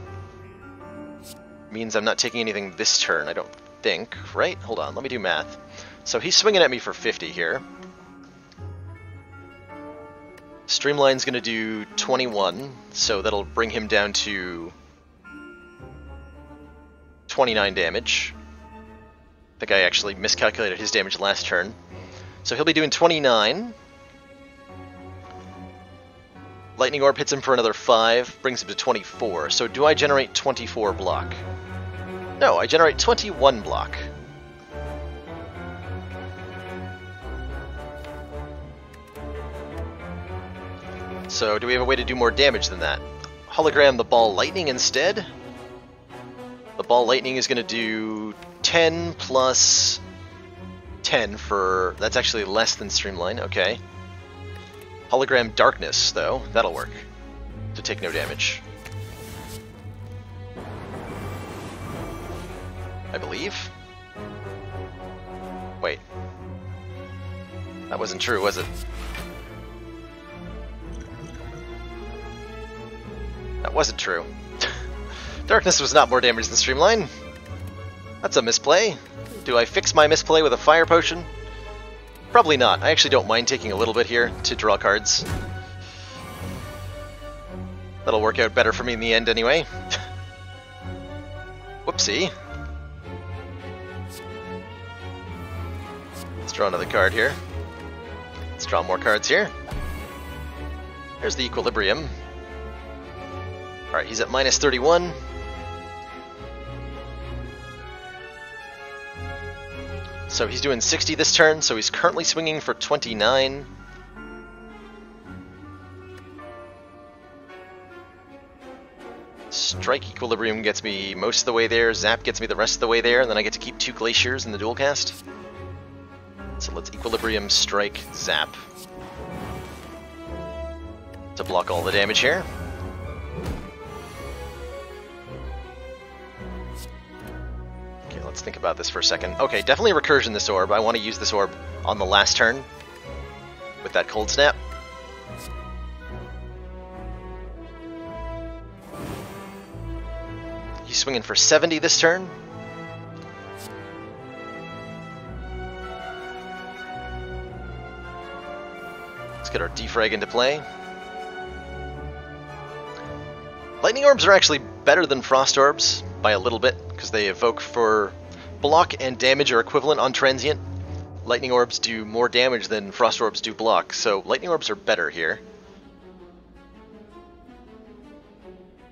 means I'm not taking anything this turn, I don't think, right? Hold on, let me do math. So he's swinging at me for 50 here. Streamline's gonna do 21, so that'll bring him down to 29 damage. I think I actually miscalculated his damage last turn. So he'll be doing 29. Lightning Orb hits him for another 5, brings him to 24. So do I generate 24 block? No, I generate 21 block. So do we have a way to do more damage than that? Hologram the Ball Lightning instead. The Ball Lightning is going to do 10 plus 10 for... That's actually less than Streamline, okay. Hologram Darkness, though, that'll work. To take no damage. I believe? Wait. That wasn't true, was it? That wasn't true. Darkness was not more damage than Streamline. That's a misplay. Do I fix my misplay with a Fire Potion? Probably not. I actually don't mind taking a little bit here to draw cards. That'll work out better for me in the end anyway. Whoopsie. Let's draw another card here. Let's draw more cards here. There's the Equilibrium. Alright, he's at minus 31. So he's doing 60 this turn, so he's currently swinging for 29. Strike Equilibrium gets me most of the way there, Zap gets me the rest of the way there, and then I get to keep 2 Glaciers in the dual cast. So let's Equilibrium, Strike, Zap. To block all the damage here. Let's think about this for a second. Okay, definitely Recursion this orb. I want to use this orb on the last turn with that Cold Snap. He's swinging for 70 this turn. Let's get our Defrag into play. Lightning Orbs are actually better than Frost Orbs by a little bit, because they evoke for block and damage are equivalent on transient. Lightning Orbs do more damage than Frost Orbs do block, so Lightning Orbs are better here.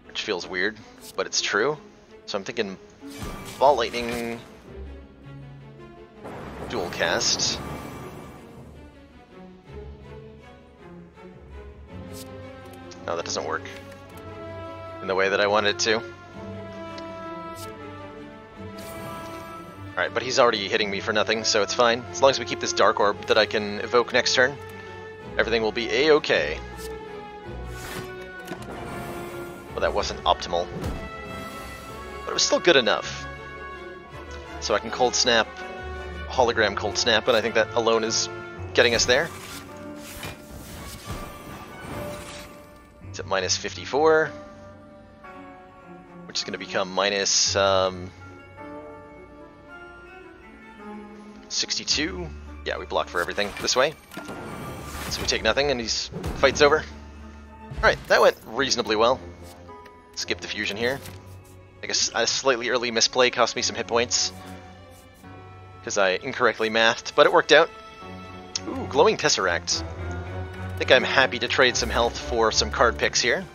Which feels weird, but it's true. So I'm thinking Ball Lightning, dual cast. No, that doesn't work in the way that I wanted it to. Alright, but he's already hitting me for nothing, so it's fine. As long as we keep this Dark Orb that I can evoke next turn, everything will be a-okay. Well, that wasn't optimal. But it was still good enough. So I can Cold Snap, Hologram Cold Snap, and I think that alone is getting us there. It's at minus 54. Which is going to become minus... 62. Yeah, we block for everything this way. So we take nothing and he's fight's over. Alright, that went reasonably well. Skip the fusion here. I guess a slightly early misplay cost me some hit points, because I incorrectly mathed, but it worked out. Ooh, Glowing Tesseract. I think I'm happy to trade some health for some card picks here.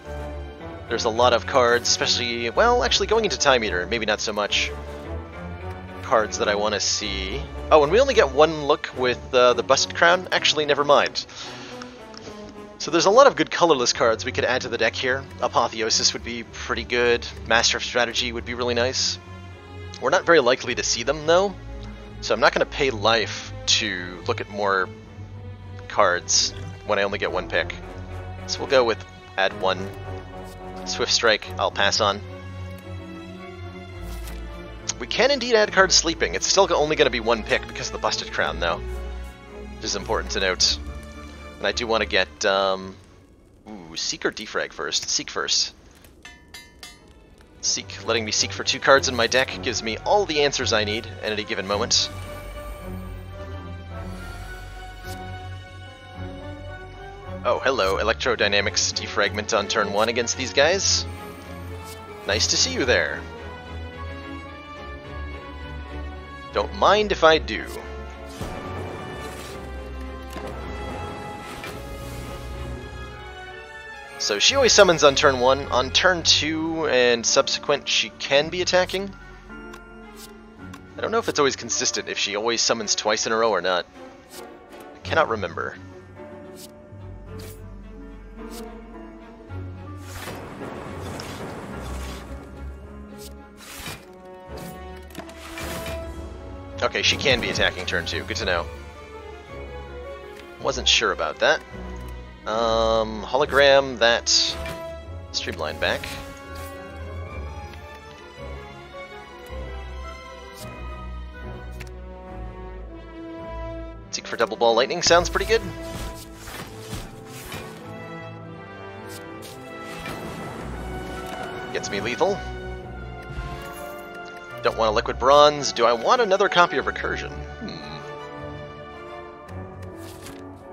There's a lot of cards, especially, well, actually going into Time Eater, maybe not so much. Cards that I want to see. Oh, and we only get one look with the Busted Crown? Actually, never mind. So there's a lot of good colorless cards we could add to the deck here. Apotheosis would be pretty good. Master of Strategy would be really nice. We're not very likely to see them, though, so I'm not going to pay life to look at more cards when I only get one pick. So we'll go with add one. Swift Strike, I'll pass on. We can indeed add cards sleeping. It's still only going to be one pick because of the Busted Crown, though. Which is important to note. And I do want to get... ooh, Seek or Defrag first? Seek first. Seek. Letting me seek for 2 cards in my deck gives me all the answers I need at any given moment. Oh, hello, Electrodynamics Defragment on turn 1 against these guys. Nice to see you there. Don't mind if I do. So she always summons on turn 1. On turn 2 and subsequent, she can be attacking. I don't know if it's always consistent, if she always summons twice in a row or not. I cannot remember. Okay, she can be attacking turn 2. Good to know. Wasn't sure about that. Hologram that. Streamline back. Seek for Double Ball Lightning sounds pretty good. Gets me lethal. Don't want a Liquid Bronze. Do I want another copy of Recursion?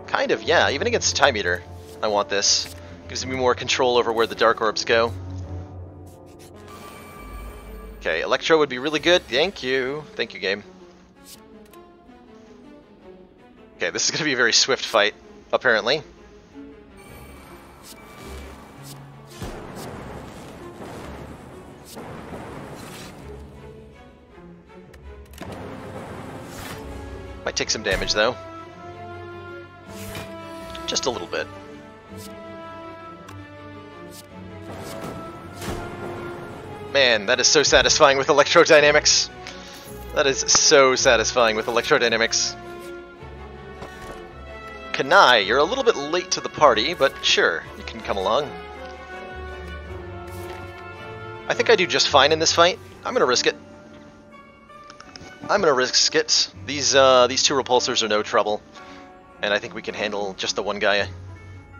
Kind of, yeah. Even against Time Eater, I want this. Gives me more control over where the Dark Orbs go. Okay, Electro would be really good. Thank you. Thank you, game. Okay, this is going to be a very swift fight, apparently. Might take some damage, though. Just a little bit. Man, that is so satisfying with Electrodynamics. That is so satisfying with Electrodynamics. Kanai, you're a little bit late to the party, but sure, you can come along. I think I do just fine in this fight. I'm gonna risk it. I'm gonna risk it. These 2 repulsors are no trouble. And I think we can handle just the one guy,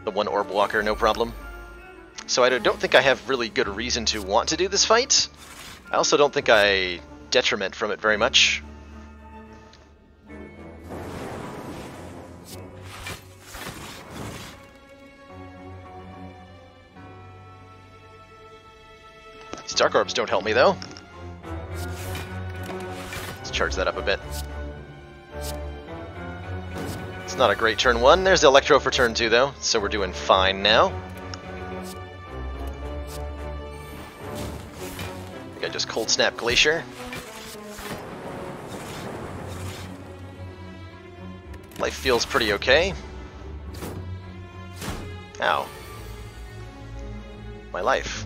the one Orb Walker, no problem. So I don't think I have really good reason to want to do this fight. I also don't think I detriment from it very much. These Dark Orbs don't help me, though. Let's charge that up a bit. It's not a great turn 1. There's Electro for turn 2, though, so we're doing fine now. I think I just Cold Snap Glacier. Life feels pretty okay. Ow. My life.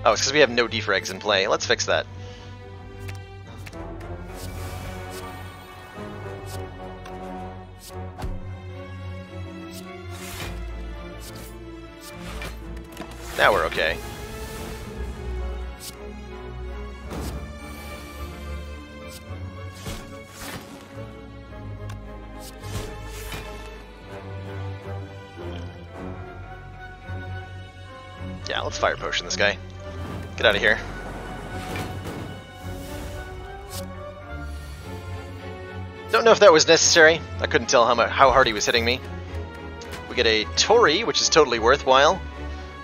Oh, it's because we have no defrags in play. Let's fix that. Now we're okay. Yeah, let's Fire Potion this guy. Get out of here. Don't know if that was necessary. I couldn't tell how hard he was hitting me. We get a Tori, which is totally worthwhile.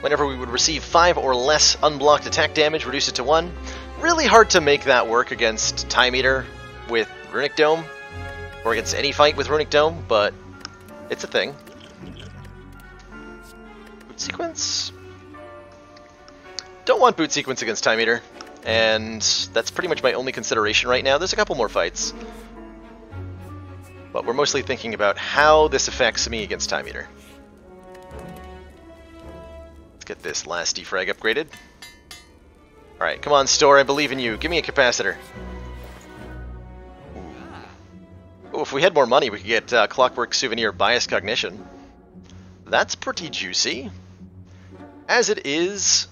Whenever we would receive 5 or less unblocked attack damage, reduce it to 1. Really hard to make that work against Time Eater with Runic Dome, or against any fight with Runic Dome, but it's a thing. Boot Sequence? Don't want Boot Sequence against Time Eater, and that's pretty much my only consideration right now. There's a couple more fights, but we're mostly thinking about how this affects me against Time Eater. Let's get this last defrag upgraded. Alright, come on, Store, I believe in you. Give me a capacitor. Ooh. if we had more money, we could get Clockwork Souvenir Bias Cognition. That's pretty juicy. As it is,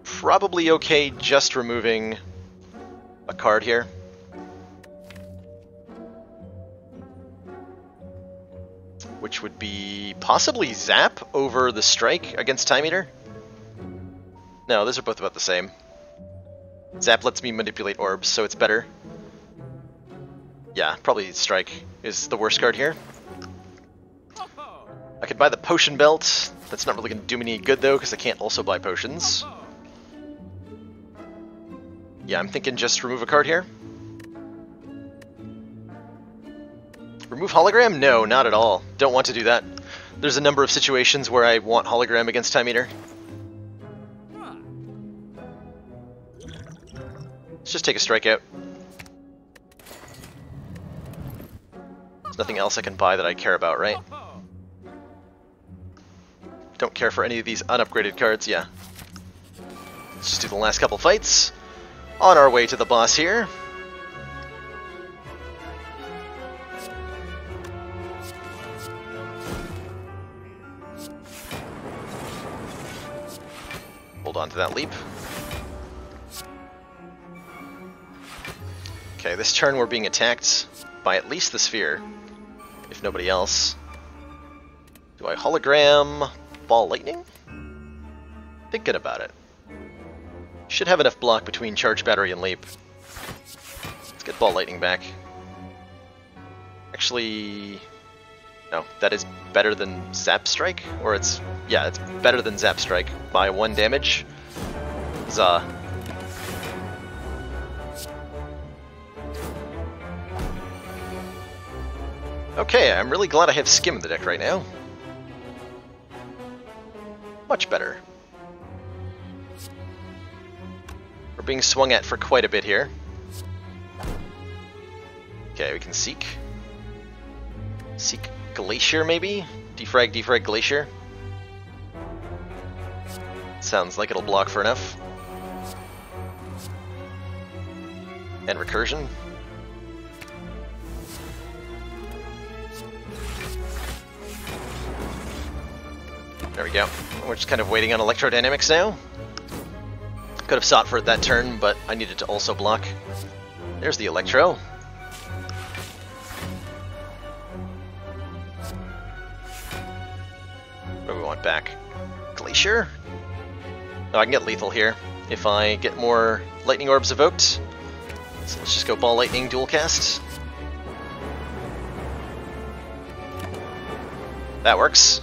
probably okay just removing a card here. Which would be possibly Zap over the Strike against Time Eater. No, those are both about the same. Zap lets me manipulate orbs, so it's better. Yeah, probably Strike is the worst card here. I could buy the Potion Belt. That's not really going to do me any good, though, because I can't also buy potions. Yeah, I'm thinking just remove a card here. Remove Hologram? No, not at all. Don't want to do that. There's a number of situations where I want Hologram against Time Eater. Let's just take a strikeout. There's nothing else I can buy that I care about, right? Don't care for any of these unupgraded cards, yeah. Let's just do the last couple fights. On our way to the boss here. Hold on to that leap. Okay, this turn we're being attacked by at least the sphere, if nobody else. Do I hologram Ball Lightning? Thinking about it. Should have enough block between Charge Battery and Leap. Let's get Ball Lightning back. Actually, no, that is better than Zap Strike? Or it's, yeah, it's better than Zap Strike by 1 damage. Huzzah. Okay, I'm really glad I have Skim in the deck right now. Much better. We're being swung at for quite a bit here. Okay, we can Seek. Seek Glacier, maybe? Defrag Glacier. Sounds like it'll block for enough. And Recursion. There we go. We're just kind of waiting on Electrodynamics now. Could have sought for it that turn, but I needed to also block. There's the Electro. What do we want back? Glacier? Oh, I can get lethal here if I get more Lightning Orbs evoked. So let's just go Ball Lightning dual cast. That works.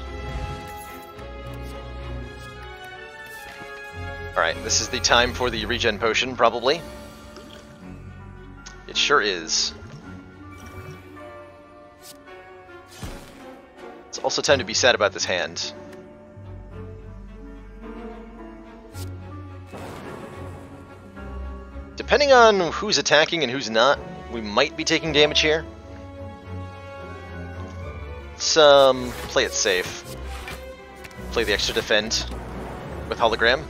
Alright, this is the time for the regen potion, probably. It sure is. It's also time to be sad about this hand. Depending on who's attacking and who's not, we might be taking damage here. Let's play it safe. Play the extra defend with Hologram.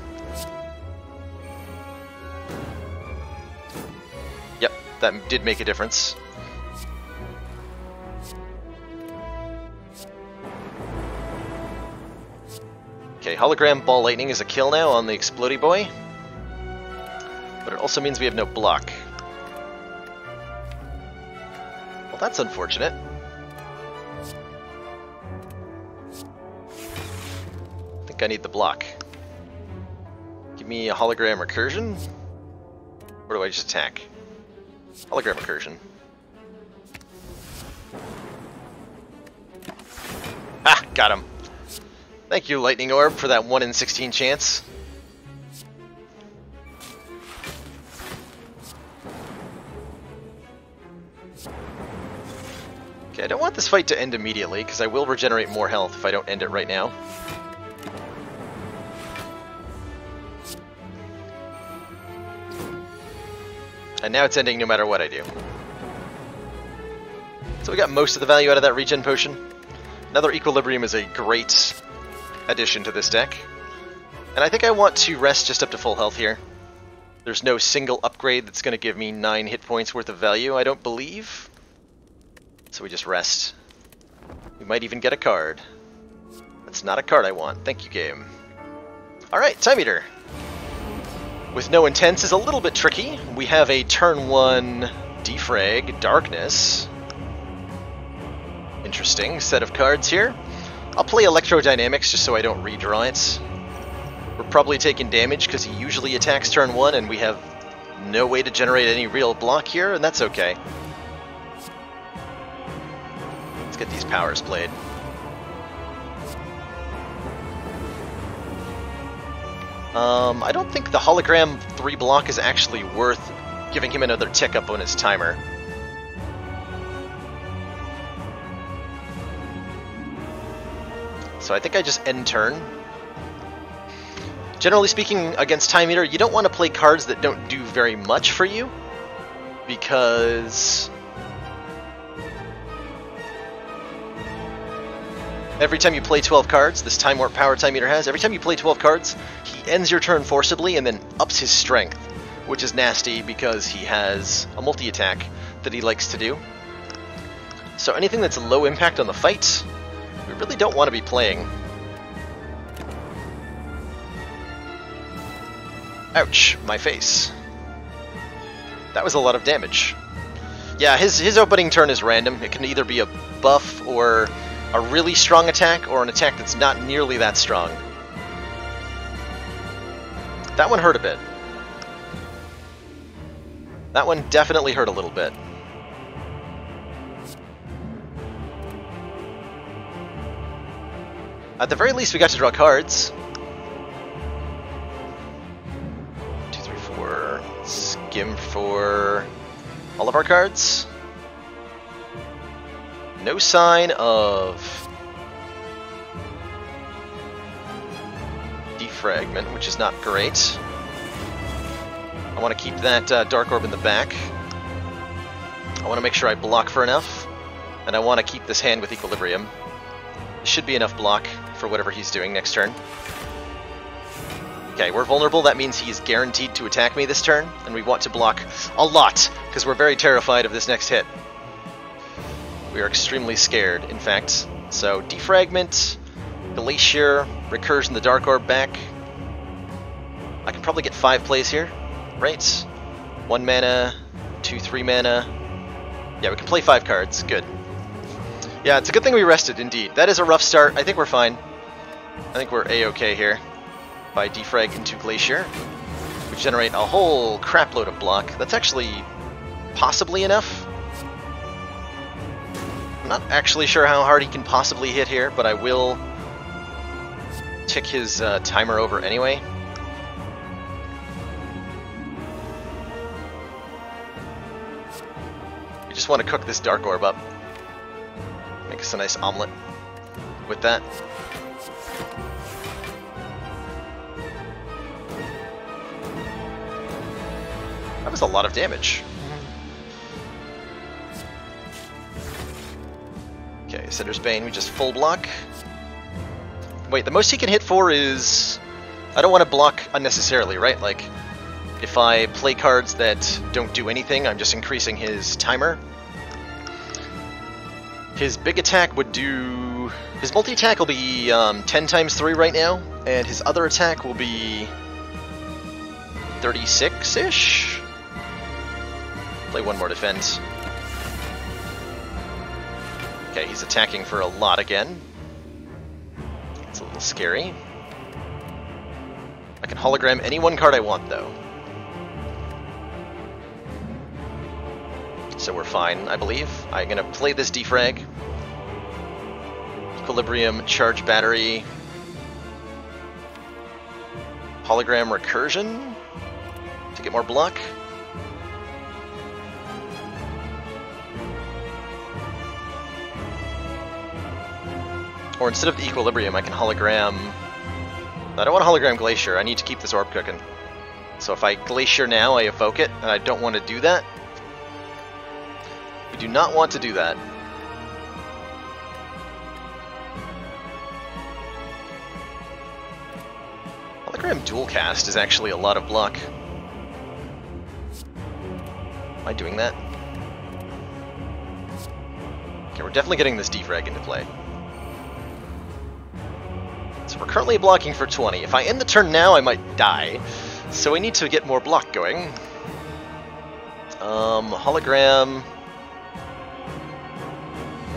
Yep, that did make a difference. Okay, Hologram Ball Lightning is a kill now on the Explodey Boy. But it also means we have no block. Well, that's unfortunate. I think I need the block. Give me a Hologram Recursion? Or do I just attack? Hologram Recursion. Ah, got him. Thank you, Lightning Orb, for that 1 in 16 chance. Okay, I don't want this fight to end immediately, because I will regenerate more health if I don't end it right now. And now it's ending no matter what I do. So we got most of the value out of that regen potion. Another Equilibrium is a great addition to this deck. And I think I want to rest just up to full health here. There's no single upgrade that's going to give me 9 hit points worth of value, I don't believe. So we just rest. We might even get a card. That's not a card I want. Thank you, game. Alright, Time Eater. With no intents is a little bit tricky. We have a turn 1 defrag, Darkness. Interesting set of cards here. I'll play Electrodynamics just so I don't redraw it. We're probably taking damage because he usually attacks turn 1 and we have no way to generate any real block here, and that's okay. Let's get these powers played. I don't think the hologram 3 block is actually worth giving him another tick up on his timer. So I think I just end turn. Generally speaking, against Time Eater, you don't want to play cards that don't do very much for you, because every time you play 12 cards, this Time Warp power Time Eater has, every time you play 12 cards, he ends your turn forcibly and then ups his strength, which is nasty because he has a multi-attack that he likes to do. So anything that's low impact on the fight, we really don't want to be playing. Ouch, my face. That was a lot of damage. Yeah, his opening turn is random. It can either be a buff or a really strong attack, or an attack that's not nearly that strong. That one hurt a bit. That one definitely hurt a little bit. At the very least, we got to draw cards. 2, 3, 4. Skim for all of our cards. No sign of defragment, which is not great. I want to keep that Dark Orb in the back. I want to make sure I block for enough, and I want to keep this hand with Equilibrium. It should be enough block for whatever he's doing next turn. Okay, we're vulnerable. That means he's guaranteed to attack me this turn, and we want to block a lot, because we're very terrified of this next hit. We are extremely scared, in fact. So, Defragment, Glacier, Recursion the Dark Orb back. I can probably get 5 plays here, right? 1 mana, 2, 3 mana. Yeah, we can play 5 cards. Good. Yeah, it's a good thing we rested, indeed. That is a rough start. I think we're fine. I think we're A-okay here. By defrag into Glacier. We generate a whole crapload of block. That's actually possibly enough. I'm not actually sure how hard he can possibly hit here, but I will tick his timer over anyway. We just want to cook this Dark Orb up. Make us a nice omelet with that. That was a lot of damage. Okay, Cinder's Bane, we just full block. Wait, the most he can hit for is... I don't want to block unnecessarily, right? Like, if I play cards that don't do anything, I'm just increasing his timer. His big attack would do... His multi-attack will be 10 times 3 right now, and his other attack will be 36-ish? Play one more defense. Okay, he's attacking for a lot again. It's a little scary. I can hologram any one card I want, though. So we're fine, I believe. I'm gonna play this defrag. Equilibrium, charge battery. Hologram recursion to get more block. Or instead of the Equilibrium, I can hologram... I don't want to hologram Glacier, I need to keep this orb cooking. So if I Glacier now, I evoke it, and I don't want to do that. We do not want to do that. Hologram Dual Cast is actually a lot of block. Am I doing that? Okay, we're definitely getting this defrag into play. So we're currently blocking for 20. If I end the turn now, I might die. So we need to get more block going. Hologram...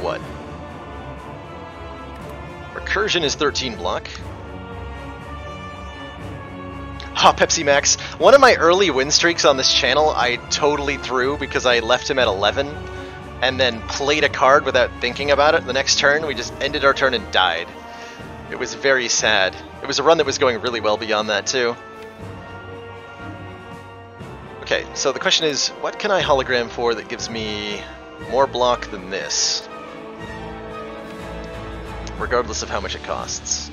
What? Recursion is 13 block. Ah, Pepsi Max. One of my early win streaks on this channel I totally threw because I left him at 11 and then played a card without thinking about it. The next turn, we just ended our turn and died. It was very sad. It was a run that was going really well beyond that, too. Okay, so the question is, what can I hologram for that gives me more block than this? Regardless of how much it costs.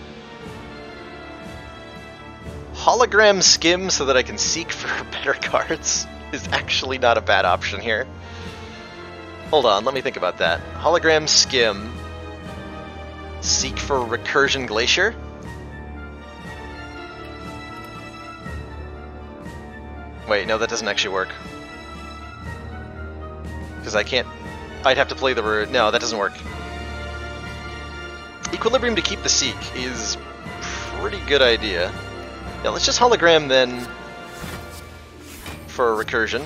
Hologram Skim so that I can seek for better cards is actually not a bad option here. Hold on, let me think about that. Hologram Skim. Seek for Recursion Glacier. Wait, no, that doesn't actually work. Because I can't... I'd have to play the... No, that doesn't work. Equilibrium to keep the Seek is a pretty good idea. Yeah, let's just hologram then for Recursion.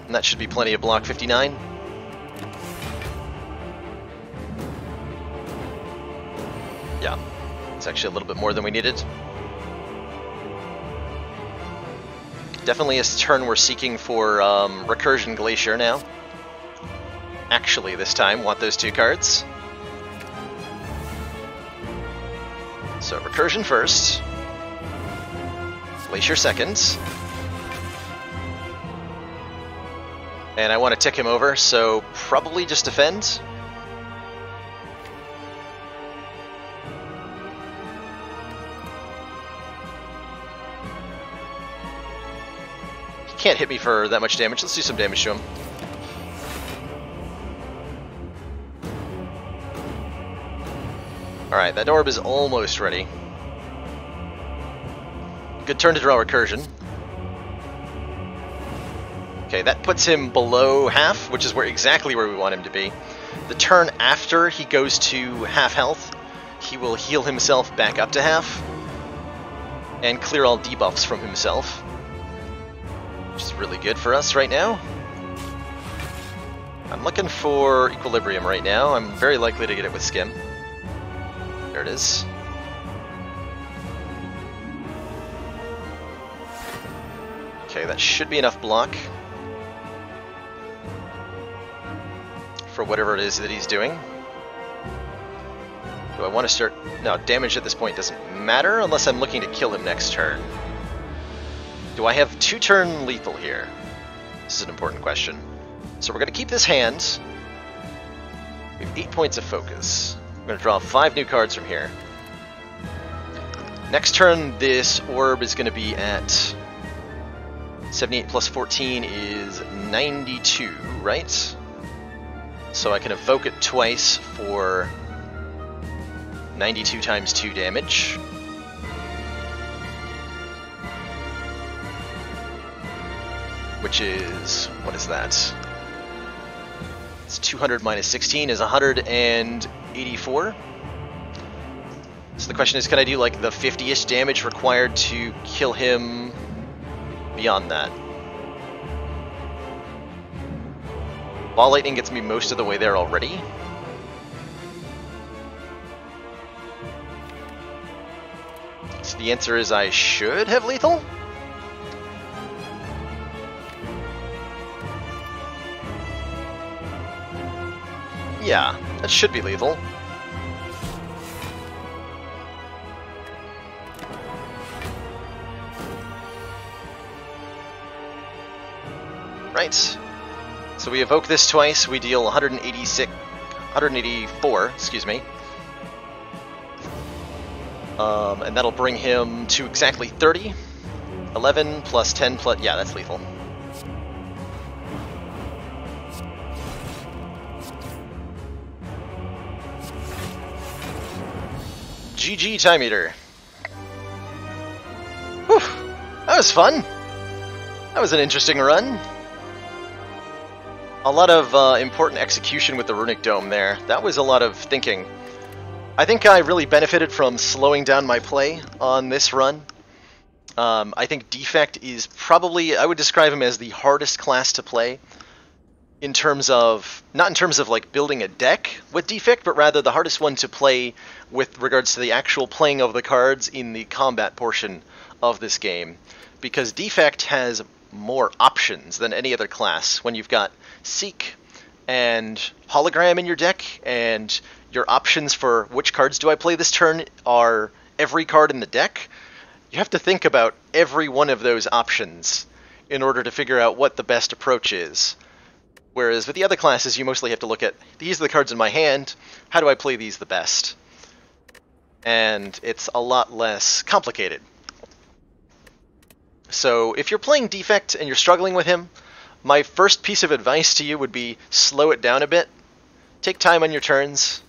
And that should be plenty of block 59. Yeah, it's actually a little bit more than we needed. Definitely a turn we're seeking for Recursion Glacier now. Actually, this time, want those two cards. So, Recursion first. Glacier second. And I want to tick him over, so probably just defend. He can't hit me for that much damage. Let's do some damage to him. Alright, that orb is almost ready. Good turn to draw Recursion. Okay, that puts him below half, which is exactly where we want him to be. The turn after he goes to half health, he will heal himself back up to half and clear all debuffs from himself, which is really good for us right now. I'm looking for Equilibrium right now. I'm very likely to get it with Skim. There it is. Okay, that should be enough block for whatever it is that he's doing. Do I want to start... No, damage at this point doesn't matter unless I'm looking to kill him next turn. Do I have 2-turn lethal here? This is an important question. So we're going to keep this hand. We have 8 points of focus. I'm going to draw 5 new cards from here. Next turn, this orb is going to be at 78 plus 14 is 92, right? So I can evoke it twice for 92 times 2 damage. Which is... what is that? It's 200 minus 16 is 184. So the question is, can I do like the 50-ish damage required to kill him beyond that? Ball Lightning gets me most of the way there already. So the answer is I should have lethal? Yeah, that should be lethal. Right. So we evoke this twice, we deal 184, excuse me. And that'll bring him to exactly 30. 11 plus 10 plus... yeah, that's lethal. GG Time Eater. Whew, that was fun. That was an interesting run. A lot of important execution with the Runic Dome there. That was a lot of thinking. I think I really benefited from slowing down my play on this run. I think Defect is probably, I would describe him as the hardest class to play in terms of, not in terms of like building a deck with Defect, but rather the hardest one to play with regards to the actual playing of the cards in the combat portion of this game. Because Defect has more options than any other class when you've got Seek and Hologram in your deck, and your options for which cards do I play this turn are every card in the deck. You have to think about every one of those options in order to figure out what the best approach is. Whereas with the other classes, you mostly have to look at, these are the cards in my hand, how do I play these the best? And it's a lot less complicated. So if you're playing Defect and you're struggling with him, my first piece of advice to you would be slow it down a bit. Take time on your turns.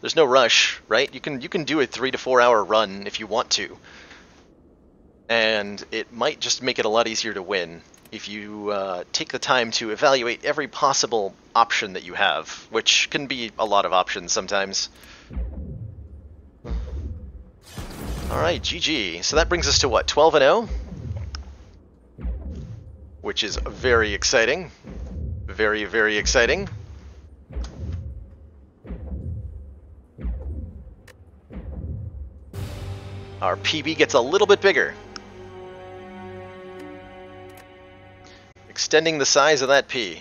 There's no rush, right? You can do a 3 to 4 hour run if you want to. And it might just make it a lot easier to win if you take the time to evaluate every possible option that you have, which can be a lot of options sometimes. Alright, GG. So that brings us to what, 12-0? Which is very exciting. Very, very exciting. Our PB gets a little bit bigger. Extending the size of that P.